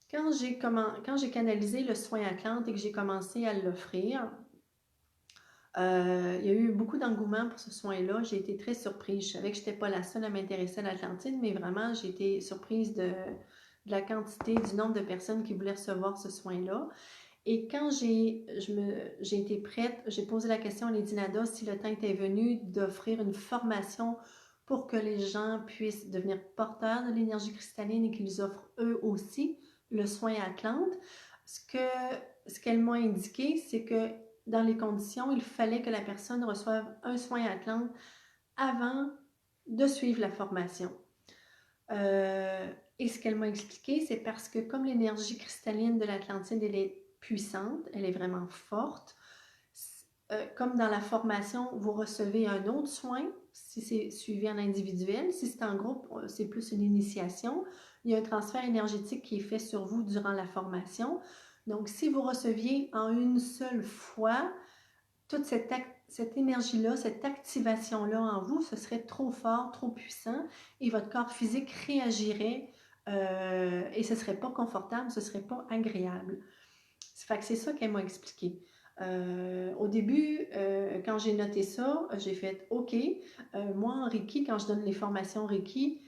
Quand j'ai canalisé le soin Atlante et que j'ai commencé à l'offrir, il y a eu beaucoup d'engouement pour ce soin-là. J'ai été très surprise. Je savais que je n'étais pas la seule à m'intéresser à l'Atlantide, mais vraiment, j'ai été surprise de la quantité, du nombre de personnes qui voulaient recevoir ce soin-là. Et quand j'ai été prête, j'ai posé la question à Lady Nada si le temps était venu d'offrir une formation pour que les gens puissent devenir porteurs de l'énergie cristalline et qu'ils offrent eux aussi le soin Atlante. Ce qu'elle m'a indiqué, c'est que dans les conditions, il fallait que la personne reçoive un soin Atlante avant de suivre la formation. Et ce qu'elle m'a expliqué, c'est parce que comme l'énergie cristalline de l'Atlantide, elle est puissante, elle est vraiment forte, comme dans la formation, vous recevez un autre soin, si c'est suivi en individuel, si c'est en groupe, c'est plus une initiation. Il y a un transfert énergétique qui est fait sur vous durant la formation. Donc, si vous receviez en une seule fois, toute cette énergie-là, cette activation-là en vous, ce serait trop fort, trop puissant et votre corps physique réagirait et ce ne serait pas confortable, ce ne serait pas agréable. Fait que c'est ça qu'elle m'a expliqué. Au début, quand j'ai noté ça, j'ai fait OK. Moi, en Reiki, quand je donne les formations Reiki,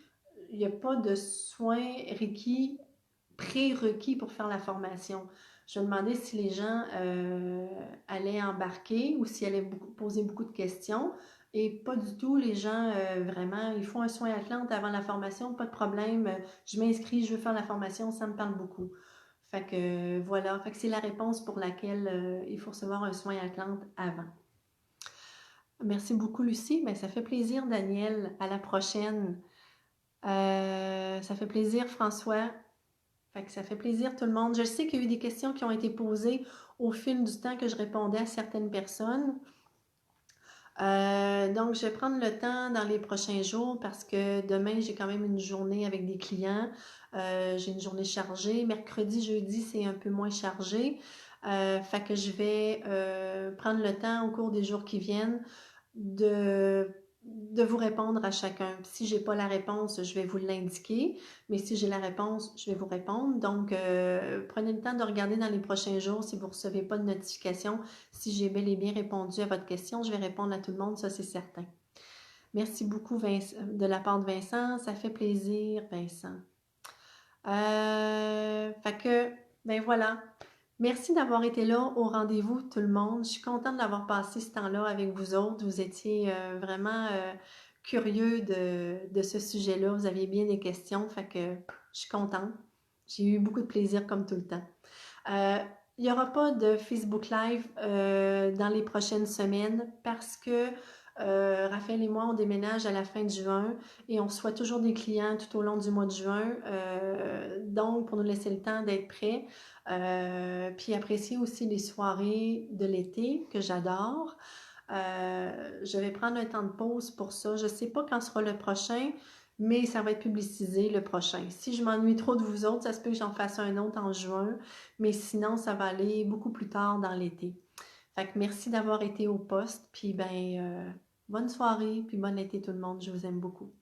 il n'y a pas de soins Reiki prérequis pour faire la formation. Je me demandais si les gens allaient embarquer ou s'ils allaient poser beaucoup de questions. Et pas du tout, les gens, vraiment, ils font un soin Atlante avant la formation, pas de problème. Je m'inscris, je veux faire la formation, ça me parle beaucoup. Fait que voilà, fait que c'est la réponse pour laquelle il faut recevoir un soin Atlante avant. Merci beaucoup, Lucie. Ben, ça fait plaisir, Daniel. À la prochaine. Ça fait plaisir, François. Fait que ça fait plaisir, tout le monde. Je sais qu'il y a eu des questions qui ont été posées au fil du temps que je répondais à certaines personnes. Donc, je vais prendre le temps dans les prochains jours parce que demain, j'ai quand même une journée avec des clients. J'ai une journée chargée. Mercredi, jeudi, c'est un peu moins chargé. Fait que je vais prendre le temps au cours des jours qui viennent de vous répondre à chacun. Si j'ai pas la réponse, je vais vous l'indiquer, mais si j'ai la réponse, je vais vous répondre. Donc, prenez le temps de regarder dans les prochains jours si vous ne recevez pas de notification. Si j'ai bel et bien répondu à votre question, je vais répondre à tout le monde, ça c'est certain. Merci beaucoup de la part de Vincent, ça fait plaisir, Vincent. Fait que, ben voilà. Merci d'avoir été là au rendez-vous, tout le monde. Je suis contente d'avoir passé ce temps-là avec vous autres. Vous étiez vraiment curieux de ce sujet-là. Vous aviez bien des questions, fait que je suis contente. J'ai eu beaucoup de plaisir comme tout le temps. Il n'y aura pas de Facebook Live dans les prochaines semaines parce que Raphaël et moi, on déménage à la fin de juin et on reçoit toujours des clients tout au long du mois de juin. Donc, pour nous laisser le temps d'être prêts, puis apprécier aussi les soirées de l'été que j'adore. Je vais prendre un temps de pause pour ça. Je ne sais pas quand sera le prochain, mais ça va être publicisé le prochain. Si je m'ennuie trop de vous autres, ça se peut que j'en fasse un autre en juin, mais sinon, ça va aller beaucoup plus tard dans l'été. Fait que merci d'avoir été au poste, puis ben, bonne soirée, puis bon été tout le monde, je vous aime beaucoup.